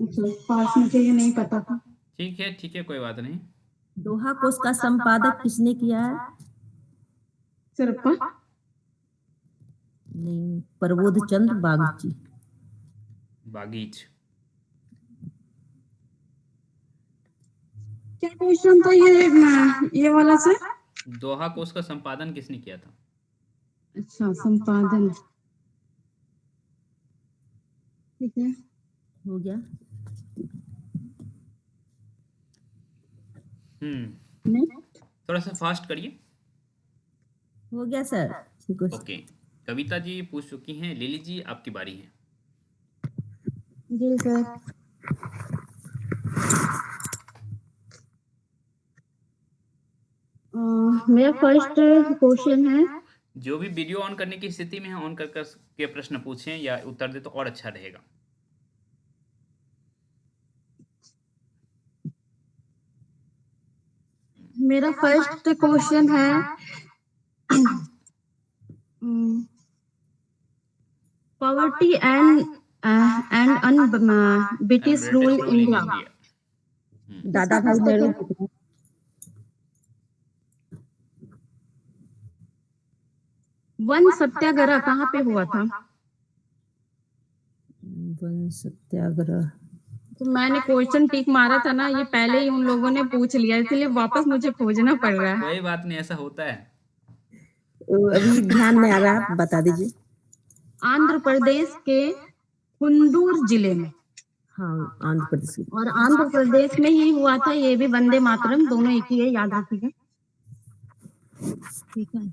अच्छा, पास मुझे ये नहीं पता था। ठीक है, कोई बात नहीं। दोहा कोश का संपादक किसने किया है? सिरप्पा। नहीं, प्रबोध चंद्र बागची। बागीच। क्या क्वेश्चन था ये वाला सर? दोहा कोश का संपादन किसने किया था? अच्छा, संपादन, ठीक है, हो गया। थोड़ा सा फास्ट करिए। हो गया सर। ठीक है। ओके, कविता जी पूछ चुकी हैं। लिली जी आपकी बारी है। जी सर। मेरा फर्स्ट क्वेश्चन है, जो भी वीडियो ऑन करने की स्थिति में है ऑन कर के प्रश्न पूछें या उत्तर दे तो और अच्छा रहेगा। मेरा फर्स्ट क्वेश्चन है poverty and un British rule India. दादा भाई नेहरू। वन सत्याग्रह कहाँ पे हुआ था? वन सत्याग्रह। तो मैंने क्वेश्चन टिक मारा था ना, ये पहले ही उन लोगों ने पूछ लिया, इसलिए वापस मुझे खोजना पड़ रहा है। कोई बात नहीं, ऐसा होता है। अभी ध्यान में आ रहा है, आप बता दीजिए। आंध्र प्रदेश के कुंदूर जिले में। हाँ, आंध्र प्रदेश। और आंध्र प्रदेश में ही हुआ था। ये भी वंदे मातरम दोनों एक ही है, याद रखिएगा। ठीक है।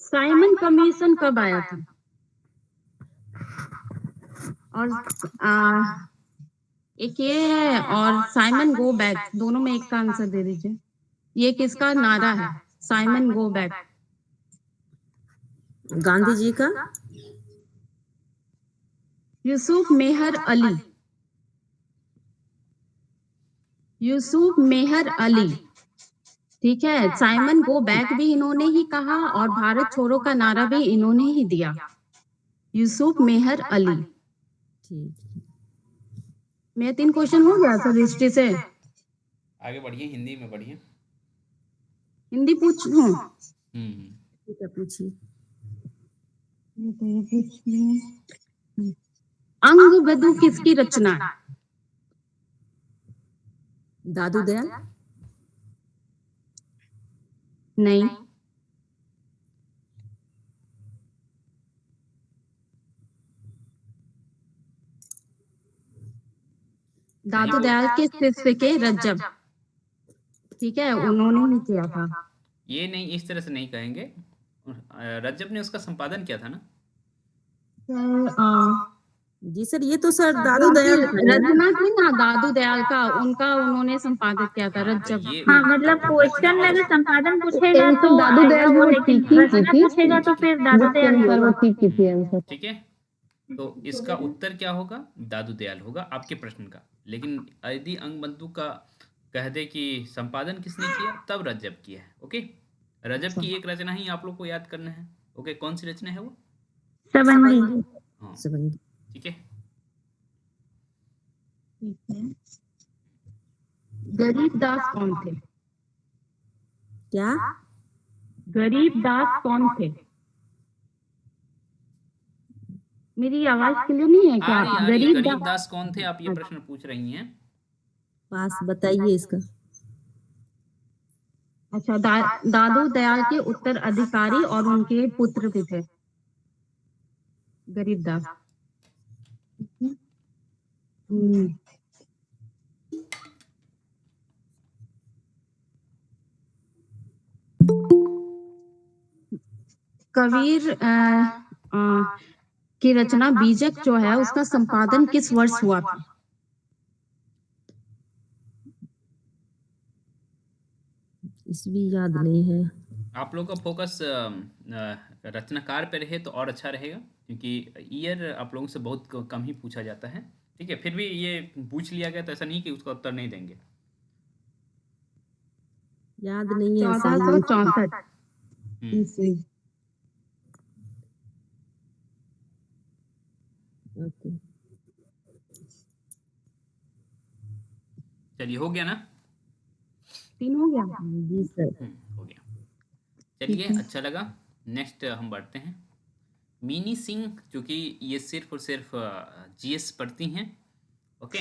साइमन कमीशन कब आया था? और एक ये है, और साइमन गो बैक, दोनों में एक का आंसर दे दीजिए। ये किसका नारा है, Simon go back? Gandhi ji का। यूसुफ मेहर अली। यूसुफ मेहर अली, ठीक है। साइमन गो बैक भी इन्होंने ही कहा और भारत छोड़ो का नारा भी इन्होंने ही दिया, यूसुफ मेहर अली। ठीक। मेरा 3 क्वेश्चन हो गया सर हिस्ट्री से। आगे बढ़िए, हिंदी में बढ़िए। हिंदी पूछूं? ठीक है, पूछिए। अंग बधु किसकी रचना है? दादू दयाल। नहीं, दादू दयाल के शिष्य के रज्जब, ठीक है, उन्होंने ही किया था। ये नहीं, इस तरह से नहीं कहेंगे। रज्जब ने उसका संपादन किया था ना। जी सर, ये तो सर दादू दयाल रचना थी ना दादू दयाल का, उनका उन्होंने संपादित किया था रज्जब। हाँ, मतलब क्वेश्चन में अगर संपादन पूछेगा तो दादू दयाल आएगा वो, वो लेकिन ठीक ही की रचना थी। पूछेगा तो फिर दादू दयाल ही सर वो होगा। ठीक की थी आंसर। ठीक है, तो इसका उत्तर क्या होगा? दादू दयाल होगा आपके प्रश्न का। लेकिन यदि अंगबंधु का कह दे कि संपादन किसने किया, तब रज्जब किया है। ओके, रजब की एक रचना ही आप लोग को याद करना है। ओके, कौन सी रचना है वो? सबंगी। हाँ, सबंगी। ठीक है। गरीबदास कौन थे? क्या? गरीबदास कौन थे? मेरी आवाज क्लियर नहीं है क्या? गरीबदास कौन थे, आप ये प्रश्न पूछ रही हैं? पास बताइए इसका। अच्छा, दादू दयाल के उत्तराधिकारी और उनके पुत्र भी थे, गरीबदास। हम्म, कबीर की रचना बीजक जो है उसका संपादन किस वर्ष हुआ था? इसवी याद नहीं है। आप लोग का फोकस रचनाकार पे रहे तो और अच्छा रहेगा, क्योंकि ईयर आप लोगों से बहुत कम ही पूछा जाता है। ठीक है, फिर भी ये पूछ लिया गया तो ऐसा नहीं कि उसका उत्तर नहीं देंगे। याद नहीं है। 1464 हम्म, ईस्वी। ओके। चलिए, हो गया ना? 3 हो गया। जी सर। हो गया। चलिए, अच्छा लगा। नेक्स्ट हम बढ़ते हैं। मीनी सिंह, क्योंकि ये सिर्फ और सिर्फ जीएस पढ़ती हैं, ओके,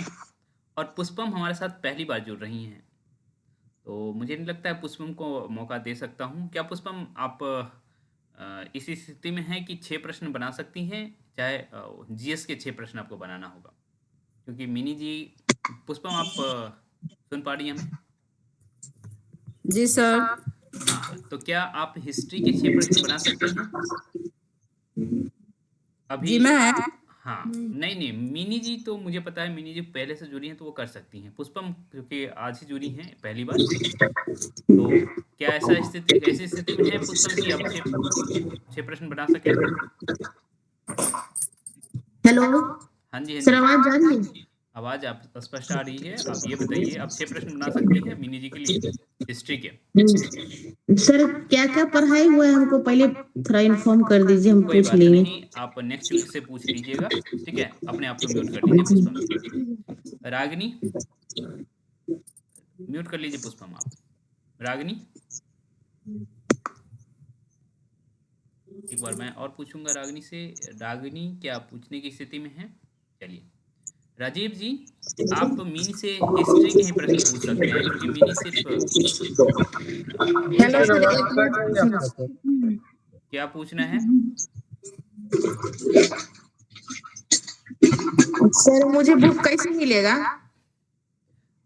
और पुष्पम हमारे साथ पहली बार जुड़ रही हैं, तो मुझे नहीं लगता है पुष्पम को मौका दे सकता हूँ। क्या पुष्पम, आप इसी स्थिति में हैं कि 6 प्रश्न बना सकती हैं, चाहे जीएस के 6 प्रश्न आपको बनाना होगा, क्योंकि मिनी जी। पुष्पम, आप सुन पा रही हैं हमें? जी सर। हाँ, तो क्या आप हिस्ट्री के 6 प्रश्न बना सकती हैं अभी? जी मैं हाँ, नहीं नहीं, मिनी जी तो मुझे पता है, मिनी जी पहले से जुड़ी हैं तो वो कर सकती हैं। पुष्पम क्योंकि आज ही जुड़ी हैं पहली बार, तो क्या ऐसी स्थिति में है पुष्पम की आप 6 प्रश्न बना सकें? हेलो हाँ जी, हाँ सर, जी, आवाज जा रही है? आवाज़ आप स्पष्ट आ रही है। आप ये बताइए, आप 6 प्रश्न बना सकती हैं मिनी जी के लिए हिस्ट्री के? सर क्या क्या पढ़ाई हुआ है हमको पहले थोड़ा इन्फॉर्म कर दीजिए, हम कोई पूछ बात लेंगे। नहीं, आप नेक्स्ट वीक से पूछ लीजिएगा। ठीक है, अपने आप को म्यूट कर लीजिए पुष्पम जी। रागिनी, म्यूट कर लीजिए पुष्पम आप। रागिनी, एक बार मैं और पूछूंगा रागिनी से। रागिनी क्या पूछने की स्थिति में है? चलिए, राजीव जी, आप मिनी से हिस्ट्री के ही प्रश्न पूछ सकते हैं, क्योंकि मिनी सिर्फ हेलो सर, सर, आवाज एक कट मिनट रही है आपका सर। क्या पूछना है? सर मुझे बुक कैसे मिलेगा?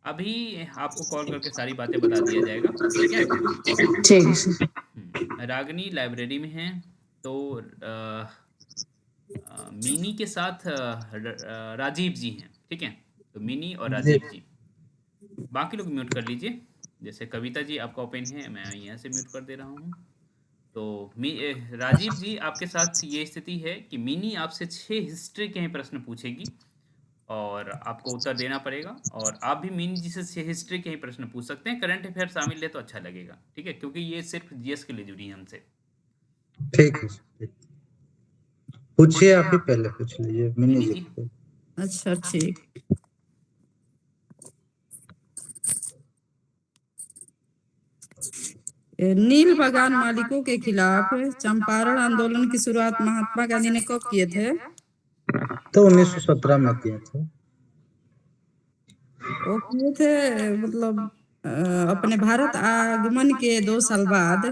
अभी आपको कॉल करके सारी बातें बता दिया जाएगा। ठीक है। ठीक है सर। रागिनी लाइब्रेरी में है, तो मिनी के साथ राजीव जी हैं। ठीक है, तो मिनी और जी राजीव जी, बाकी लोग म्यूट कर लीजिए। जैसे कविता जी आपका ओपन है, मैं यहाँ से म्यूट कर दे रहा हूँ। तो राजीव जी, आपके साथ ये स्थिति है कि मिनी आपसे 6 हिस्ट्री के ही प्रश्न पूछेगी और आपको उत्तर देना पड़ेगा, और आप भी मिनी जी से 6 हिस्ट्री के ही प्रश्न पूछ सकते हैं। करंट अफेयर शामिल है तो अच्छा लगेगा, ठीक है, क्योंकि ये सिर्फ जीएस के लिए जुड़ी है हमसे। ठीक है सर, ठीक। पूछिए, आप ही पहले पूछ लीजिए मिनी मिनी जी जी, को। अच्छा ठीक। नील बागान मालिकों के खिलाफ चंपारण आंदोलन की शुरुआत महात्मा गांधी ने कब किए थे? तो 1917 में किए थे। वो किए थे मतलब अपने भारत आगमन के 2 साल बाद।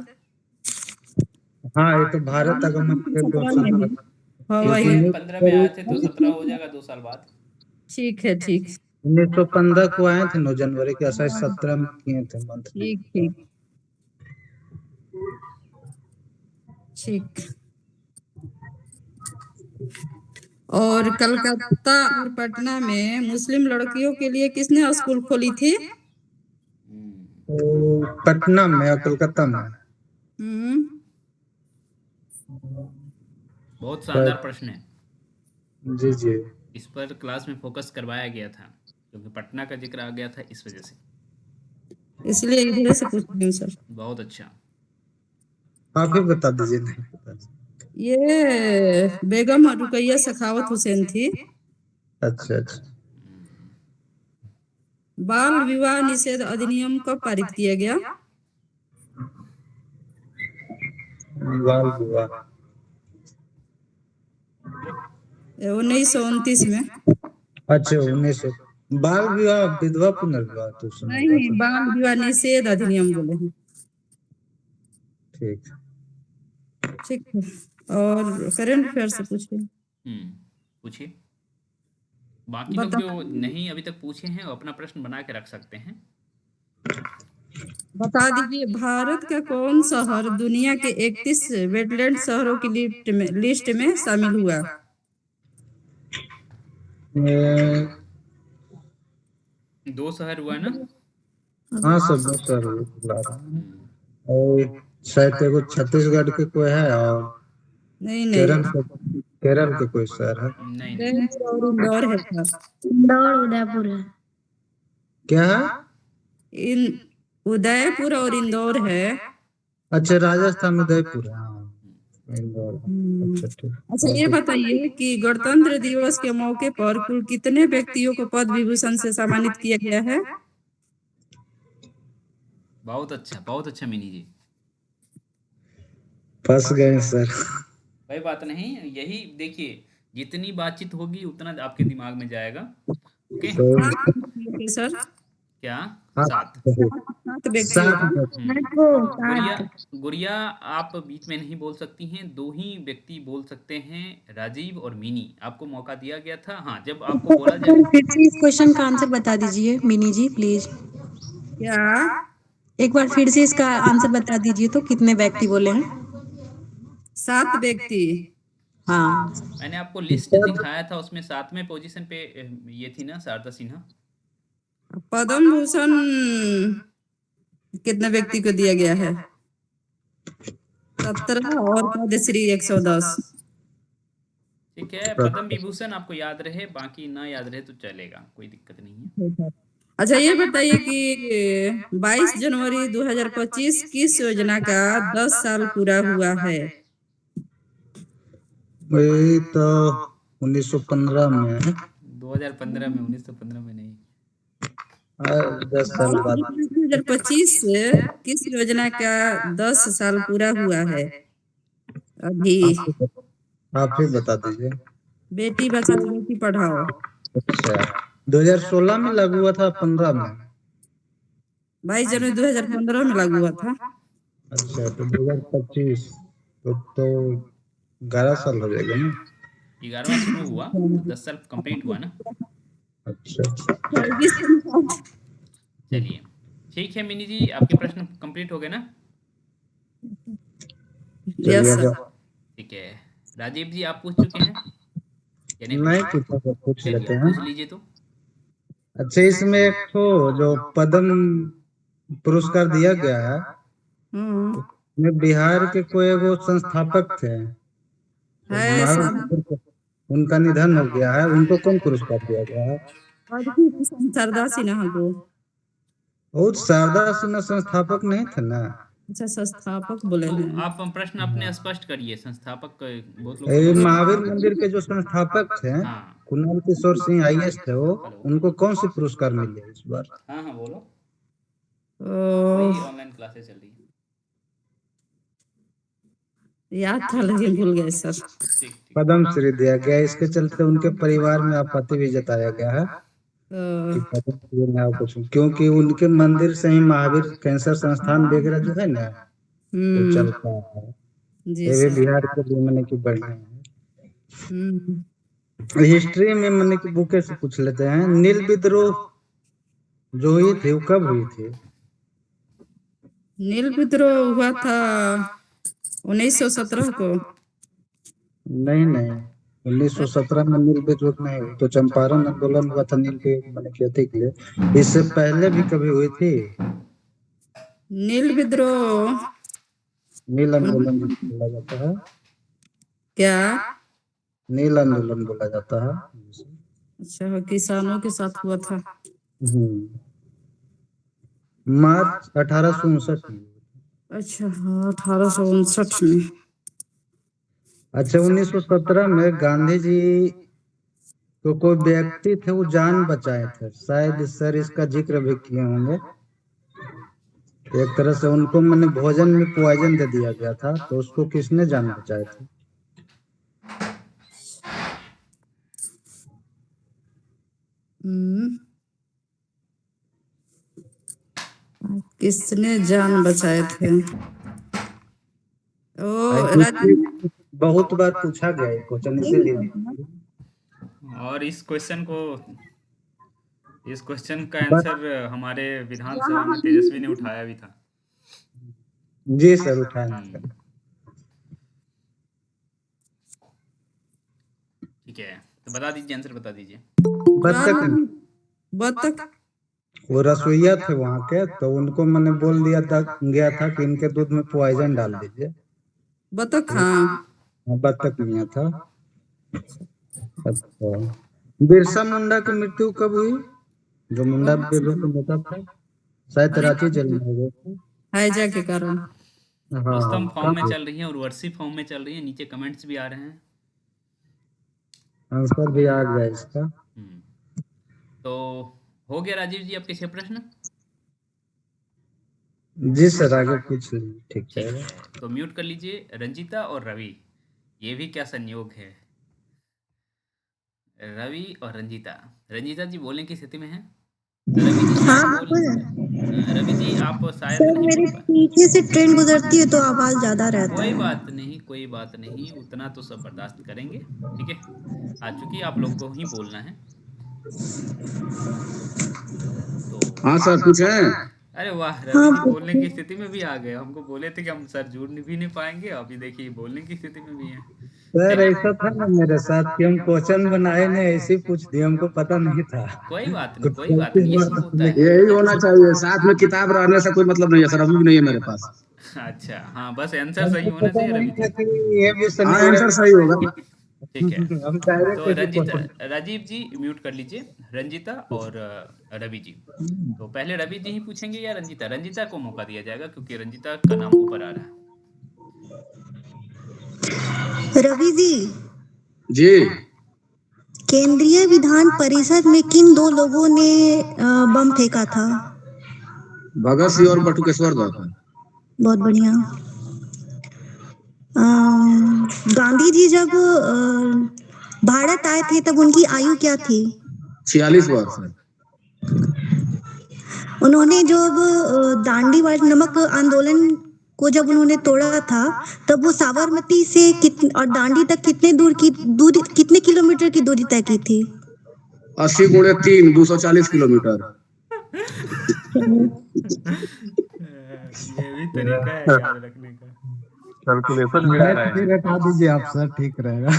हाँ, ये तो भारत आगमन के 2 साल में ही। बाद। हाँ ये वही। 15 में आए थे तो 17 हो जाएगा 2 साल बाद। ठीक है ठीक। 1915 को आए थे 9 जनवरी के, 17 में किए थे मंथ में। ठीक ठीक ठीक। और कलकत्ता और पटना में मुस्लिम लड़कियों के लिए किसने स्कूल खोली थी? तो पटना में और कलकत्ता में। बहुत शानदार प्रश्न है, जी जी। इस पर क्लास में फोकस करवाया गया था, क्योंकि पटना का जिक्र आ गया था इस वजह से। इसलिए इधर से पूछ रही हूँ सर। बहुत अच्छा। आप ही बता दीजिए, नहीं पता। ये बेगम रुकैया सखावत हुसैन थी। अच्छा अच्छा। बाल विवाह निषेध अधिनियम कब पारित किया गया? बाल विवाह 1929 में। अच्छा, बाल विवाह विधवा पुनर्विवाह तो सुना हुआ नहीं, था। बाल विवाह निषेध अधिनियम बोले हैं। ठीक ठीक है, और करंट अफेयर से पूछिए। पूछिए। बाकी लोग बता जो नहीं अभी तक पूछे हैं वो अपना प्रश्न बना के रख सकते हैं। बता दीजिए, भारत का कौन शहर दुनिया के 31 वेटलैंड शहरों की लिस्ट में शामिल हुआ? दो शहर हुआ ना? हाँ सब बहुत सारे बुला रहे हैं। और शायद एगो छत्तीसगढ़ के कोई है और नहीं केरल के कोई शहर है। नहीं उदयपुर और इंदौर है सर। इंदौर उदयपुर है। क्या है? उदयपुर और इंदौर है। अच्छा राजस्थान उदयपुर है। हाँ, इंदौर है। अच्छा ठीक। अच्छा, ये बताइए कि गणतंत्र दिवस के मौके पर कुल कितने व्यक्तियों को पद्म विभूषण से सम्मानित किया गया है? बहुत अच्छा मिनी जी। फंस गए सर। कोई बात नहीं, यही देखिए जितनी बातचीत होगी उतना आपके दिमाग में जाएगा। ओके सर क्या? हाँ, 7 गुड़िया आप बीच में नहीं बोल सकती हैं, 2 ही व्यक्ति बोल सकते हैं, राजीव और मिनी। आपको मौका दिया गया था। हाँ, जब आपको बोला जाए फिर से इस क्वेश्चन का आंसर बता दीजिए मिनी जी प्लीज। क्या? एक बार फिर से इसका आंसर बता दीजिए तो कितने व्यक्ति बोले हैं? 7 व्यक्ति। हाँ मैंने आपको लिस्ट दिखाया था, उसमें 7वें पोजीशन पे ये थी ना शारदा सिन्हा। पद्म भूषण कितने व्यक्ति को दिया गया है? 17 और पद्मश्री 110। ठीक है, पद्म विभूषण आपको याद रहे, बाकी ना याद रहे तो चलेगा, कोई दिक्कत नहीं है। अच्छा, ये बताइए कि 22 जनवरी 2025 किस योजना का 10 साल पूरा हुआ है? वही तो 1915 में। 2015 में, 1915 में नहीं। 10 साल बाद 2025 किस योजना का 10 साल पूरा हुआ है अभी? आप ही बता दीजिए। बेटी बचाओ बेटी पढ़ाओ। अच्छा 2016 में लागू हुआ था, 15 में। 22 जनवरी 2015 में लागू हुआ था। अच्छा तो 2025 तो 11 साल हो जाएगा ना? 11वां शुरू हुआ तो 10 साल कंप्लीट हुआ ना। अच्छा चलिए ठीक है मिनी जी, आपके प्रश्न कंप्लीट हो गए ना? Yes sir. ठीक है, राजीव जी आप पूछ चुके हैं या नहीं पूछ लेते हैं। पूछ लीजिए तो। अच्छा इसमें एक तो जो पद्म पुरस्कार दिया गया है में बिहार के कोई एगो संस्थापक थे, उनका निधन हो गया है, उनको कौन पुरस्कार दिया गया है? शारदा सिन्हा को। शारदा सिन्हा संस्थापक नहीं थे ना? अच्छा संस्थापक बोले तो हैं। आप प्रश्न अपने स्पष्ट करिए। संस्थापक बहुत लोग महावीर मंदिर के जो संस्थापक थे कुणाल किशोर सिंह IAS थे, वो उनको कौन सी पुरस्कार मिले इस बार? हाँ बोलो। ऑनलाइन क्लासेस चल रही है। याद था लेकिन भूल गए सर। पद्म श्री दिया गया, इसके चलते उनके परिवार में आपत्ति भी जताया गया है कि पद्म श्री में कुछ, क्योंकि उनके मंदिर से ही महावीर कैंसर संस्थान वगैरह जो है ना वो चलता है। ये भी बिहार के लिए मैंने की बढ़िया है। हिस्ट्री में मैंने की बुके से पूछ लेते हैं, नील विद्रोह जो हुई थी वो कब हुई थी? नील विद्रोह हुआ था 1917 को। नहीं 1917 में नील विद्रोह नहीं हुई, तो चंपारण आंदोलन हुआ था नील के मैंने खेती के लिए। इससे पहले भी कभी हुई थी नील विद्रोह? नील आंदोलन बोला जाता है। क्या? नील आंदोलन बोला जाता है। अच्छा, किसानों के साथ हुआ था। मार्च 1859 में। अच्छा हाँ, 1859 में। अच्छा 1917 में गांधी जी तो कोई व्यक्ति थे वो जान बचाए थे, शायद सर इसका जिक्र भी किए होंगे। एक तरह से उनको मैंने भोजन में पॉइजन दे दिया गया था, तो उसको किसने जान बचाए थे? किसने जान बचाए थे? ओ बहुत बार पूछा गया है क्वेश्चन, इसीलिए। और इस क्वेश्चन का आंसर हमारे विधानसभा में तेजस्वी ने उठाया भी था। जी सर, उठाया था। ठीक है, तो बता दीजिए, आंसर बता दीजिए। बतख। वो रसोईया थे वहाँ के, तो उनको मैंने बोल दिया था गया था कि इनके दूध में पॉइजन डाल दीजिए। बतख, हाँ। बतख मियाँ था। अच्छा, बिरसा मुंडा की मृत्यु कब हुई? जो मुंडा बेबे को नेता था, शायद रांची जेल में हो गए थे। हैजा के कारण। रुस्तम फॉर्म में कब? चल रही है और वर्सी फॉर्म में चल रही है, नीचे कमेंट्स भी आ रहे हैं। आंसर भी आ गया इसका। तो हो गया राजीव जी आपके 6 प्रश्न? जी सर, आगे पूछ लीजिए। ठीक है, तो म्यूट कर लीजिए रंजीता और रवि। ये भी क्या संयोग है, रवि और रंजीता। रंजीता जी बोलने की स्थिति में हैं? रवि जी रवि जी आप शायद सर नहीं मेरे बोल पाए। पीछे से ट्रेन गुजरती है तो आवाज ज्यादा रहता कोई है। बात नहीं, कोई बात नहीं, उतना तो सब बर्दाश्त करेंगे। ठीक है, आज चूंकि आप लोग को ही बोलना है तो। हाँ सर, पूछे। अरे वाह, रवि जी बोलने की स्थिति में भी आ गए। हमको बोले थे कि हम सर जुड़ भी नहीं पाएंगे, अभी देखिए बोलने की स्थिति में भी है। सर ऐसा था ना मेरे साथ कि हम क्वेश्चन बनाए नहीं, ऐसे ही पूछ दिए, हमको पता नहीं था। कोई बात नहीं, कुछ कोई बात नहीं, यही होता है। यही होना चाहिए, साथ में किताब रहने से कोई मतलब नहीं है सर, अभी भी नहीं है मेरे पास। अच्छा, हाँ, बस आंसर सही हमको होना पता चाहिए नहीं रवि था जी। कि ये भी हाँ, आंसर सही होगा। ठीक है, हम डायरेक्ट तो ऐसे क्वेश्चन। राजीव जी म्यूट कर लीजिए रंजीता और रवि जी। तो पहले रवि जी ही पूछेंगे या रंजीता? रंजीता को मौका दिया जाएगा क्योंकि रंजीता का नाम ऊपर आ रहा है। रवि जी जी। केंद्रीय विधान परिषद में किन दो लोगों ने बम फेंका था? भगत सिंह और बटुकेश्वर दत्त। बहुत बढ़िया। गांधी जी जब भारत आए थे तब उनकी आयु क्या थी? 46 वर्ष। उन्होंने जब दांडी मार्च नमक आंदोलन को जब उन्होंने तोड़ा था तब वो साबरमती से और दांडी तक कितने किलोमीटर की दूरी तय की थी? 80 गुणे 3, 240 किलोमीटर। ये भी तरीका है याद रखने का। कैलकुलेशन मिला रहा है। हटा दीजिए आप सर, ठीक रहेगा।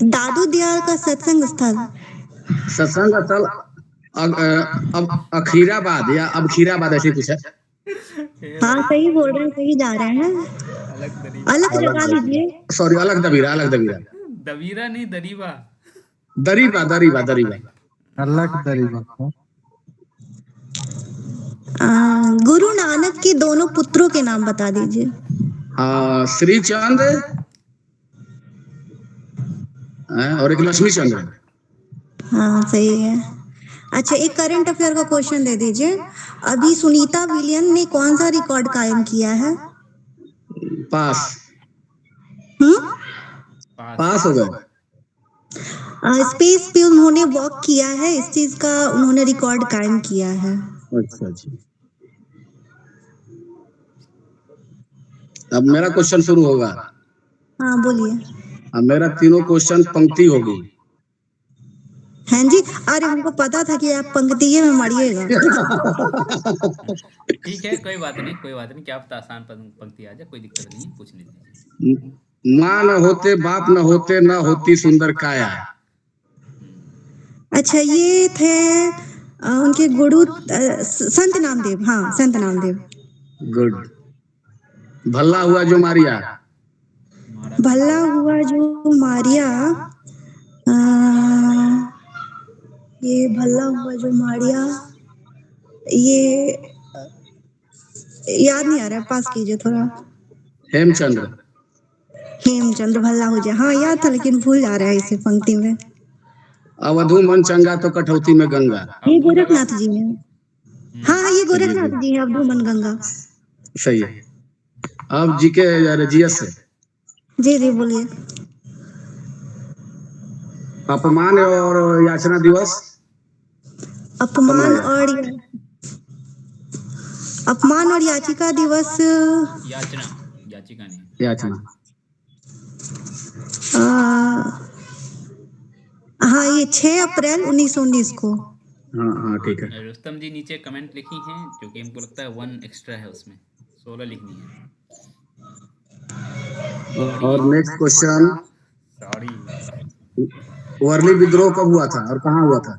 दादू दियाल का सत्संग स्थल? सत्संग स्थल अब अखीराबाद या अब खीराबाद, ऐसे कुछ है। हाँ सही बोल रहे हैं, सही जा रहे हैं। अलग लगा लीजिए। सॉरी, अलग दबीरा, अलग दबीरा। दबीरा नहीं, दरीबा। दरीबा, दरीबा, दरीबा। अलग दरीबा। गुरु नानक के दोनों पुत्रों के नाम बता दीजिए। हाँ, श्री चंद और एक लक्ष्मी चंद्र। हाँ सही है। अच्छा, एक करंट अफेयर का क्वेश्चन दे दीजिए। अभी सुनीता विलियम ने कौन सा रिकॉर्ड कायम किया है? पास। पास हो गए। स्पेस पे उन्होंने वॉक किया है, इस चीज का उन्होंने रिकॉर्ड कायम किया है। अच्छा अच्छा। अब मेरा क्वेश्चन शुरू होगा। हाँ बोलिए। अब मेरा तीनों क्वेश्चन पंक्ति होगी। हाँ जी, अरे हमको पता था कि आप पंक्तिये में मरिएगा। ठीक है, कोई बात नहीं, कोई बात नहीं, क्या पता आसान पंक्ति आ जाए, कोई दिक्कत नहीं है, पूछ लीजिए। माँ न होते बाप न होते, न होती सुंदर काया। अच्छा, ये थे उनके गुरु संत नामदेव। हाँ, संत नामदेव। गुड। भल्ला हुआ जो मारिया। भला हुआ जो मारिया। ये भला हुआ जो मारिया, ये याद नहीं आ रहा है, पास कीजिए थोड़ा। हेमचंद्र। हेमचंद्र भल्ला हो जाए, हाँ याद था लेकिन भूल जा रहा है इसे पंक्ति में। अवधू मन चंगा तो कठौती में गंगा। ये गोरखनाथ जी हैं। हाँ हाँ, ये गोरखनाथ जी हैं, अवधू मन गंगा। सही है। अब जीके जीएस से। जी जी बोलिए। अपमान और याचना दिवस? अपमान और याचिका दिवस याचना, याचिका नहीं। याचना। हाँ, ये 6 अप्रैल 1919 को। हाँ ठीक है। रुस्तम जी नीचे कमेंट लिखी हैं क्योंकि हमको लगता है 1 एक्स्ट्रा है उसमें, 16 लिखनी है। और नेक्स्ट क्वेश्चन, सॉरी। वर्ली विद्रोह कब हुआ था और कहाँ हुआ था?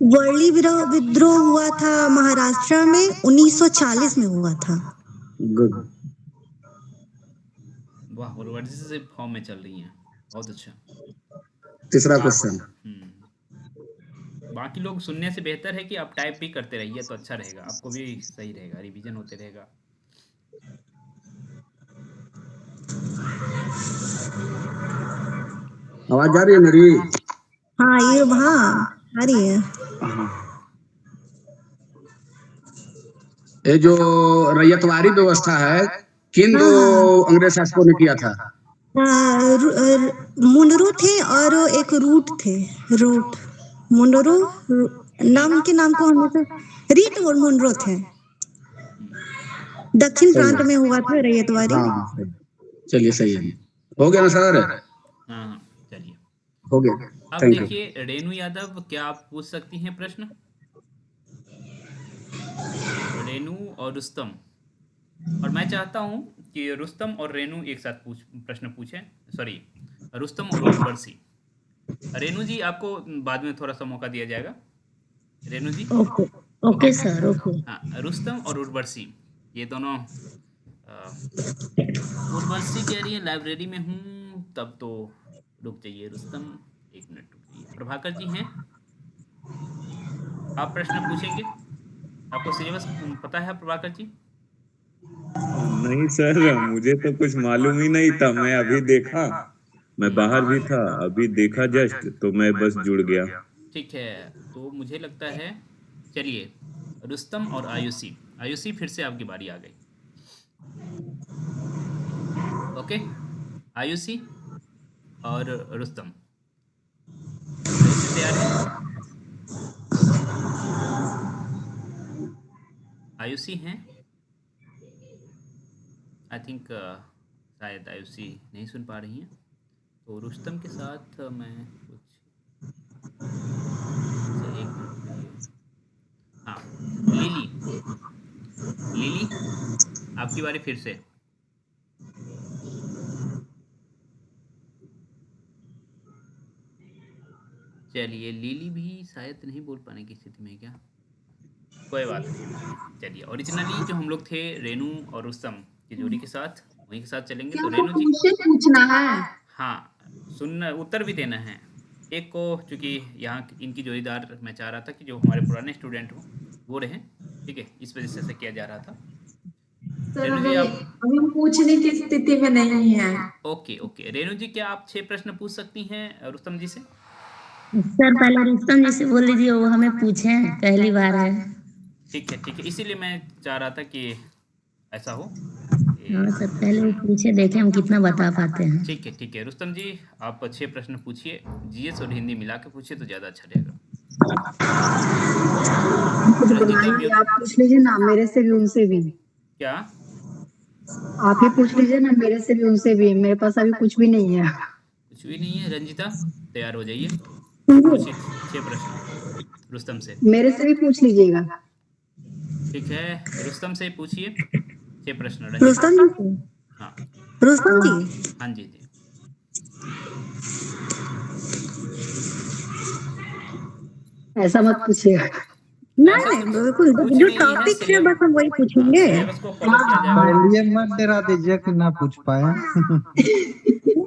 वर्ली विद्रोह हुआ था महाराष्ट्र में 1940 में हुआ था। गुड। वाह, वर्जी से फॉर्म में चल रही हैं, बहुत अच्छा। तीसरा क्वेश्चन, बाकी लोग सुनने से बेहतर है कि आप टाइप भी करते रहिए तो अच्छा रहेगा, आपको भी सही रहेगा, रिवीजन होते रहेगा। आवाज आ रही है मेरी? हाँ, ये आ रही है। ये जो रैयतवाड़ी व्यवस्था है, किन दो अंग्रेज शासकों ने किया था? मुनरो थे और एक रूट थे। मुनरो नाम को हमेशा रीट और मुनरो थे। दक्षिण प्रांत में हुआ था रैयतवाड़ी। हाँ, चलिए सही है। हो गया ना सर? हाँ, चलिए हो गया। अब देखिए रेणु यादव, क्या आप पूछ सकती हैं प्रश्न? रेणु और रुस्तम, और मैं चाहता हूं कि रुस्तम और रेणु एक साथ प्रश्न पूछें। सॉरी, रुस्तम और उर्वशी। रेणु जी आपको बाद में थोड़ा सा मौका दिया जाएगा। रेणु जी ओके सर, ओके। हाँ, रुस्तम और उर्वशी ये दोनों। उर्वशी कह रही है लाइब्रेरी में हूँ, तब तो रुक जाइए। रुस्तम 1 मिनट रुक जाइए। प्रभाकर जी हैं, आप प्रश्न पूछेंगे? आपको सिलेबस पता है प्रभाकर जी? नहीं सर, मुझे तो कुछ मालूम ही नहीं था। मैं अभी देखा, मैं बाहर भी था, अभी देखा जस्ट, तो मैं बस जुड़ गया। ठीक है, तो मुझे लगता है, चलिए रुस्तम और आयुषी। आयुषी फिर से आपकी बारी आ गई। ओके, आयुषी और रुस्तम, आयुषी तैयार है? आयुषी हैं? आई थिंक शायद आयुषी नहीं सुन पा रही हैं, तो रुस्तम के साथ मैं कुछ एक मिनट। हाँ, लिली आपकी बारी फिर से। चलिए, लिली भी शायद नहीं बोल पाने की स्थिति में, क्या? कोई बात नहीं। चलिए, ओरिजिनली जो हम लोग थे रेणु और रुस्तम की जोड़ी के साथ, वहीं के साथ चलेंगे। तो रेणु जी पूछना है। हाँ, सुनना, उत्तर भी देना है एक को, क्योंकि यहाँ इनकी जोड़ीदार मैं चाह रहा था कि जो हमारे पुराने स्टूडेंट हो वो रहें। ठीक है, इस वजह से ऐसा किया जा रहा था। रेणु जी आप हम पूछने की स्थिति में नहीं है। ओके। रेणु जी, क्या आप 6 प्रश्न पूछ सकती हैं रुस्तम जी से? सर पहले रुस्तम जी से बोल दीजिए, वो हमें पूछे, पहली बार है। ठीक है, इसीलिए मैं चाह रहा था कि ऐसा हो। हाँ सर, पहले वो पूछे, देखें हम कितना बता पाते हैं। ठीक है रुस्तम जी, आप 6 प्रश्न पूछिए। जीएस और हिंदी मिला के पूछिए तो ज़्यादा अच्छा रहेगा। आप पूछ लीजिए ना, मेरे से भी उनसे भी। क्या? आप ही पूछ लीजिए ना, मेरे से भी उनसे भी। मेरे पास अभी कुछ भी नहीं है। कुछ भी नहीं है? रंजिता तैयार हो जाइए, पूछिए 6 प्रश्न रुस्तम से। मेरे से भी पूछ लीजिएगा। ठीक है, रुस्तम से पूछिए 6 प्रश्न। रुस्तम जी? हाँ, रुस्तम जी। हाँ जी। ऐसा मत पूछिएगा। नहीं, बिल्कुल जो टॉपिक है बस हम वही पूछेंगे। सिलेबस को फॉलो किया जाएगा। ये मत डरा दीजिए कि ना पूछ पाए।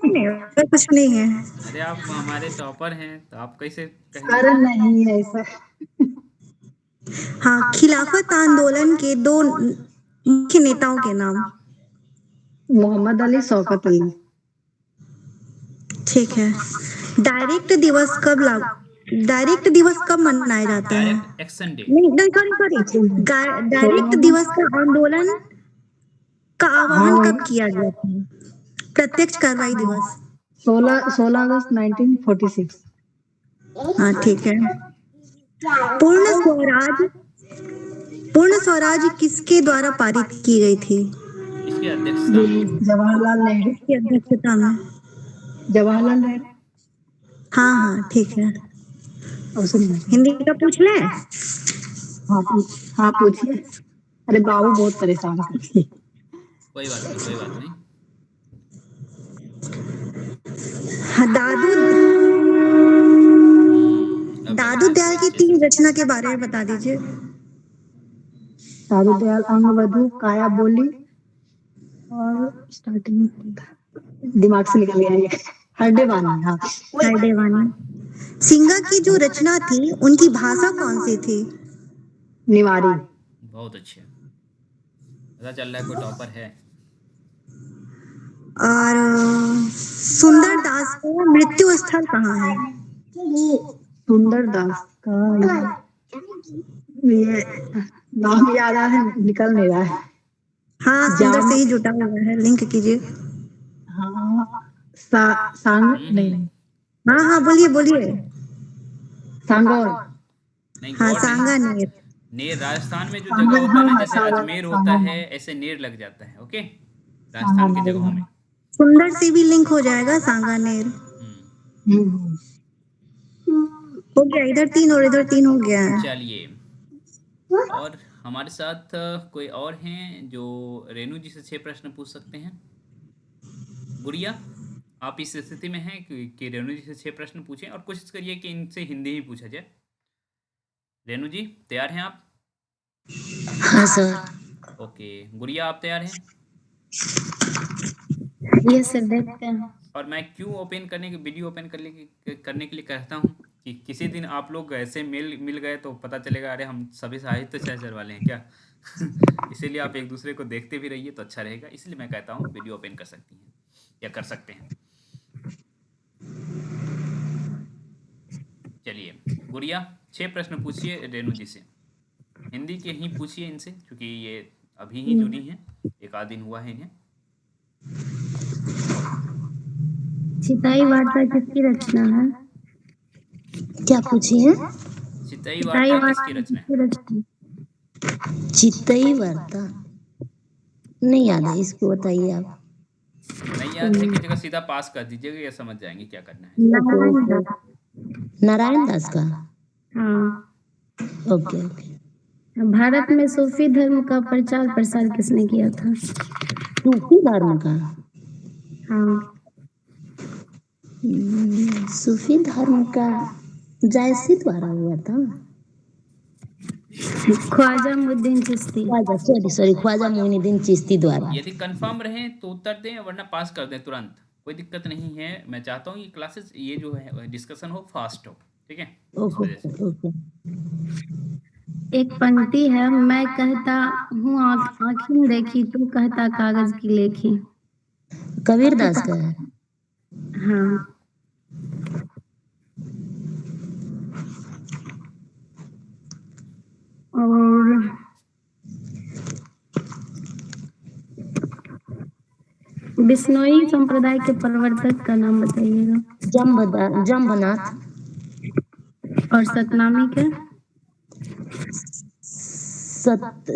नहीं, कुछ नहीं है। अरे आप हमारे टॉपर हैं तो आप कैसे अरे नहीं है ऐसा। हाँ, खिलाफत आंदोलन के 2 मुख्य नेताओं के नाम। मोहम्मद अली, शौकत अली। ठीक है। डायरेक्ट दिवस कब मनाया जाता है? Action day. नहीं, डायरेक्ट दिवस का आंदोलन का आह्वान कब किया गया था? प्रत्यक्ष कार्रवाई दिवस 16 अगस्त 1946। हाँ, ठीक है। पूर्ण स्वराज पूर्ण स्वराज किसके द्वारा पारित की गई थी? इसकी अध्यक्षता में जवाहरलाल नेहरू। किसकी अध्यक्षता में? जवाहरलाल नेहरू। हाँ हाँ ठीक है। और सुनिए। हिंदी का पूछ ले। हाँ पूछिए। अरे बाबू बहुत परेशान करती है। कोई बात नहीं, कोई बात नहीं। हाँ, दादू दयाल की 3 रचना के बारे में बता दीजिए। दादू दयाल अंगवधु, काया बोली और स्टार्टिंग दिमाग से निकल गया ये। हरडे वाणी। हाँ हरडे वाणी। सिंगा की जो रचना थी उनकी भाषा कौन सी थी? निवारी। बहुत अच्छे, पता चल रहा है कोई टॉपर है। और सुंदर दास का मृत्यु स्थल कहाँ है? सुंदर दास का ये नाम याद आ है, निकल नहीं रहा है। हाँ सुंदर से ही जुटा हुआ है, लिंक कीजिए। हाँ सांग नहीं। हाँ हाँ बोलिए बोलिए। सांगौर। नहीं, हाँ गौर सांगा नहीं। नेर। नेर राजस्थान में जो जगह होता है ना, जैसे अजमेर होता है, ऐसे नेर लग जाता है। ओके, राजस्थान की जगहों में। सुंदर से भी लिंक हो जाएगा सांगा नेर। हो गया, इधर 3 और इधर 3 हो गया है। चलिए, और हमारे साथ कोई और हैं जो रेनू जी से 6 प्रश्न पूछ सकते हैं। गुड़िया, आप इस स्थिति में हैं कि रेनू जी से 6 प्रश्न पूछें, और कोशिश करिए कि इनसे हिंदी ही पूछा जाए। रेनू जी तैयार हैं आप? हाँ सर। ओके, गुड़िया आप तैयार हैं? यस सर, देखते हैं। और मैं क्यों वीडियो ओपन करने के लिए कहता हूँ कि किसी दिन आप लोग ऐसे मिल गए तो पता चलेगा अरे हम सभी साहित्य सहचर वाले हैं क्या। इसीलिए आप एक दूसरे को देखते भी रहिए तो अच्छा रहेगा, इसलिए मैं कहता हूँ वीडियो ओपन कर सकती हैं या कर सकते हैं। चलिए गुड़िया, 6 प्रश्न पूछिए रेनू जी से। हिंदी के ही पूछिए इनसे, क्योंकि ये अभी ही जुड़ी हैं, 1 आध दिन हुआ है इन्हें। चिताई वार्ता किसकी रचना है? क्या पूछी है? चिताई वार्ता किसकी रचना है? चितई वार्ता नहीं याद है, इसको बताइए आप। नहीं याद है की जगह सीधा पास कर दीजिएगा, या समझ जाएंगे क्या करना है। नारायण दास का। हाँ। Okay okay. भारत में सूफी धर्म का प्रचार प्रसार किसने किया था? सूफी धर्म का? हाँ। सूफी धर्म का जायसी द्वारा हुआ था। ख्वाजा मुइनुद्दीन चिश्ती। ख्वाजा मुइनुद्दीन चिश्ती द्वारा। यदि कंफर्म रहे तो उत्तर दें, वरना पास कर दें तुरंत, कोई दिक्कत नहीं है। मैं चाहता हूँ ये क्लासेस, ये जो है डिस्कशन हो, फास्ट हो, ठीक है। ओके। एक पंक्ति है, मैं कहता हूँ आँखें देखी, तू कहता कागज की लेखी। कबीर दास का है। हाँ। और बिश्नोई संप्रदाय के प्रवर्तक का नाम बताइएगा। जम्बनाथ। और सतनामी के?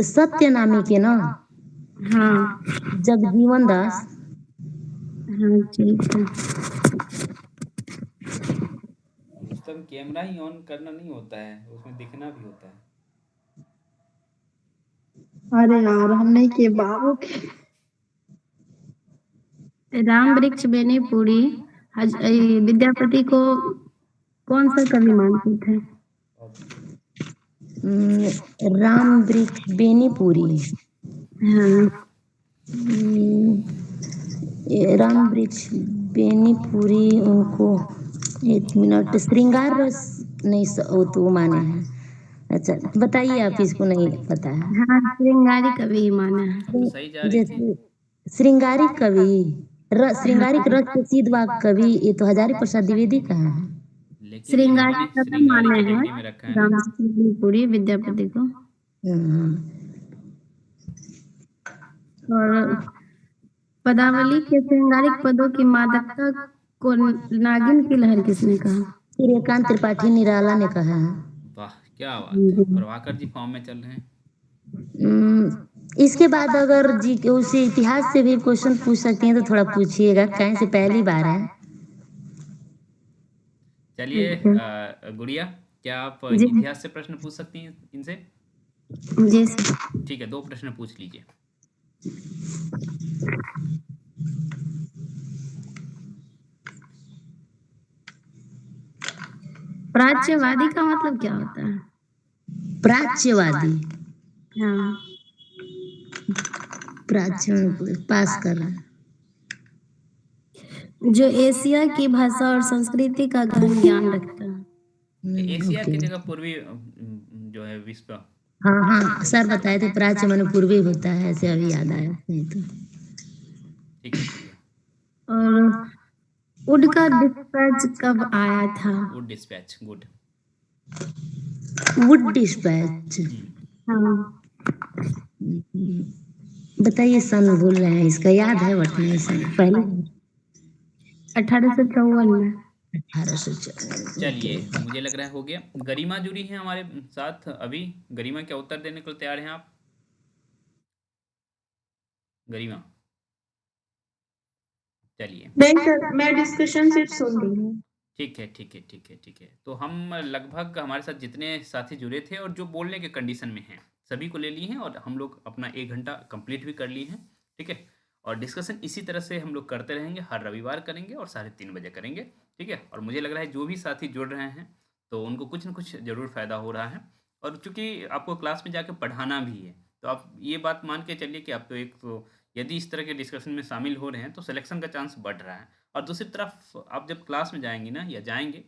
सत्यनामी के ना? हाँ। जगजीवन दास। हाँ ठीक है। उसमें कैमरा ही ऑन करना नहीं होता है, उसमें दिखना भी होता है। अरे यार हम नहीं किए बाबू के। राम वृक्ष बेनीपुरी विद्यापति को कौन सा कवि मानते थे? राम वृक्ष बेनीपुरी। हाँ। राम वृक्ष बेनीपुरी उनको, 1 मिनट, श्रृंगार रस नहीं तो माने हैं। अच्छा बताइए आप, इसको नहीं पता है। हाँ, श्रृंगारी कवि माना है। सही जा रही थी। श्रृंगारिक कवि, श्रृंगारिक रस प्रसिद्ध वाक कवि, ये तो हजारी प्रसाद द्विवेदी का है। श्रृंगारी कवि माने हैं राम बेनीपुरी विद्यापति को। और पदावली के श्रृंगारिक पदों की मादकता को नागिन की लहर किसने कहा? सूर्यकांत त्रिपाठी निराला ने कहा है। वाह क्या बात है, प्रभाकर जी फॉर्म में चल रहे हैं। इसके बाद अगर जी के उसी इतिहास से भी क्वेश्चन पूछ सकती हैं तो थोड़ा पूछिएगा, कहीं से पहली बार है। चलिए गुड़िया, क्या आप जी। इतिहास से प्रश्न पूछ सकती हैं इनसे? जी सर। ठीक है, 2 प्रश्न पूछ लीजिए। प्राच्यवादी का मतलब क्या होता है? प्राच्यवादी, हाँ। प्राच्य पास कर रहा है। जो एशिया की भाषा और संस्कृति का गहन ज्ञान रखता है। Asia okay. की जगह पूर्वी जो है विश्व। हाँ हाँ, सर बताए थे प्राच्य माने पूर्वी होता है, ऐसे अभी याद आया नहीं तो। ठीक है, ठीक है। और वुड का डिस्पैच कब आया था? Wood dispatch, good. Wood dispatch, हाँ। बताइए सन भूल रहे हैं, इसका याद है बट नहीं सन पहले 1854 में। 1854। चलिए, मुझे लग रहा है हो गया। गरिमा जुड़ी है हमारे साथ अभी। गरिमा, क्या उत्तर देने को तैयार हैं आप? गरिमा, चलिए। नहीं सर, मैं डिस्कशन सिर्फ सुन रही हूँ। ठीक है, ठीक है, ठीक है, ठीक है। तो हम लगभग हमारे साथ जितने साथी जुड़े थे और जो बोलने के कंडीशन में हैं, सभी को ले लिए हैं और हम लोग अपना 1 घंटा कंप्लीट भी कर लिए हैं। ठीक है, और डिस्कशन इसी तरह से हम लोग करते रहेंगे, हर रविवार करेंगे और 3:30 बजे करेंगे। ठीक है, और मुझे लग रहा है जो भी साथी जुड़ रहे हैं तो उनको कुछ ना कुछ ज़रूर फ़ायदा हो रहा है। और चूँकि आपको क्लास में जाके पढ़ाना भी है, तो आप ये बात मान के चलिए कि आप तो एक तो यदि इस तरह के डिस्कशन में शामिल हो रहे हैं तो सिलेक्शन का चांस बढ़ रहा है। और दूसरी तरफ आप जब क्लास में जाएंगी ना या जाएंगे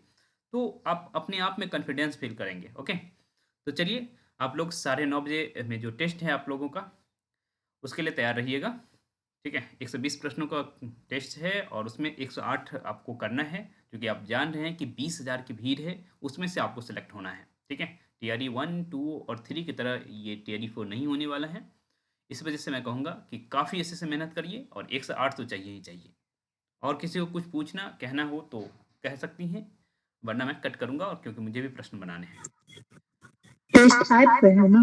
तो आप अपने आप में कॉन्फिडेंस फील करेंगे। ओके, तो चलिए, आप लोग 9:30 बजे में जो टेस्ट है आप लोगों का, उसके लिए तैयार रहिएगा। ठीक है, 120 प्रश्नों का टेस्ट है और उसमें 108 आपको करना है, क्योंकि आप जान रहे हैं कि 20,000 की भीड़ है, उसमें से आपको सेलेक्ट होना है। ठीक है, टीआरई 1, 2 और 3 की तरह ये टीआरई 4 नहीं होने वाला है। इस वजह से मैं कहूँगा कि काफ़ी अच्छे से मेहनत करिए और 108 तो चाहिए ही चाहिए। और किसी को कुछ पूछना कहना हो तो कह सकती हैं, वरना मैं कट करूँगा, और क्योंकि मुझे भी प्रश्न बनाने हैं। टेस्ट ऐप पे है ना?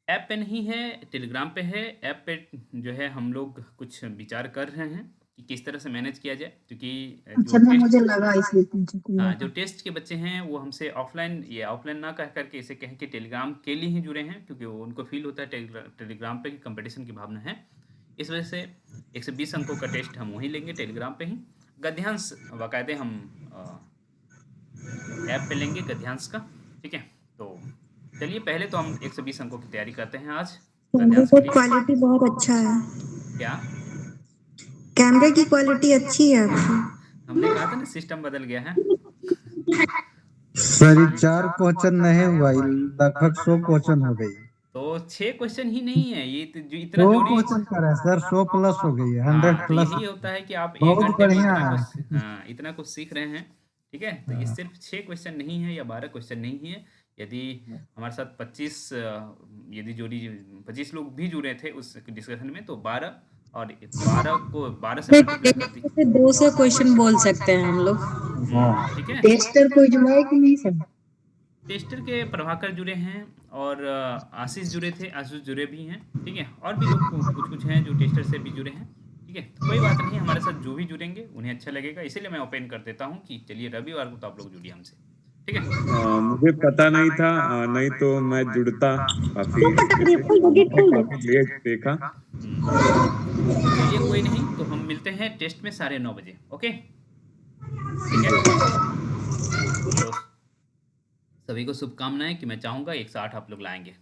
ऐप पे नहीं है, टेलीग्राम पे है। ऐप पे जो है हम लोग कुछ विचार कर रहे हैं कि किस तरह से मैनेज किया जाए, क्योंकि अच्छा, ना मुझे लगा इसलिए पूछा कि हाँ, जो टेस्ट के बच्चे हैं वो हमसे ऑफलाइन ना कह करके इसे कहें कि टेलीग्राम के लिए ही जुड़े हैं, क्योंकि वो उनको फील होता है टेलीग्राम पे कि कंपटीशन की भावना है। इस वजह से 120 अंकों का टेस्ट हम वहीं लेंगे, टेलीग्राम पे ही। गद्यांश बाकायदे हम ऐप पे लेंगे गद्यांश का। ठीक है, तो चलिए पहले तो हम 120 अंकों की तैयारी करते हैं आज गद्यांश के लिए। क्वालिटी बहुत अच्छा है। क्या? कैमरे की क्वालिटी अच्छी है आपकी। हमने कहा था ना, सिस्टम बदल गया है। सर 4 क्वेश्चन नहीं हुआ, लगभग 100 क्वेश्चन हो गई। तो 6 क्वेश्चन ही नहीं है ये, तो जो इतना 100 जोड़ी क्वेश्चन कर रहे हैं सर, 100 प्लस हो गई है, 100 हाँ, तो प्लस। यही होता है कि आप 1 बहुत घंटे में बढ़िया इतना है। कुछ इतना कुछ सीख रहे हैं। ठीक है, तो ये सिर्फ 6 क्वेश्चन नहीं है या 12 क्वेश्चन नहीं है। यदि हमारे साथ 25 लोग भी जुड़े थे उस डिस्कशन में, तो 12 और 12 को 12 से मल्टीप्लाई करती। 200 क्वेश्चन बोल सकते हैं हम लोग। ठीक है, टेस्टर कोई जुड़ा है कि नहीं सर? टेस्टर के प्रभाकर जुड़े हैं और आशीष जुड़े थे, आशीष जुड़े भी हैं। ठीक है, और भी लोग कुछ हैं जो टेस्टर से भी जुड़े हैं। ठीक है, तो कोई बात नहीं, हमारे साथ जो भी जुड़ेंगे उन्हें अच्छा लगेगा, इसीलिए मैं ओपन कर देता हूँ कि चलिए रविवार को तो आप लोग जुड़िए हमसे। ठीक है, मुझे पता नहीं था, नहीं तो मैं जुड़ता काफी लेट देखा। चलिए कोई नहीं, तो हम मिलते हैं टेस्ट में 9:30 बजे। ओके, ठीक है, तो सभी को शुभकामनाएं कि मैं चाहूँगा 108 आप लोग लाएंगे।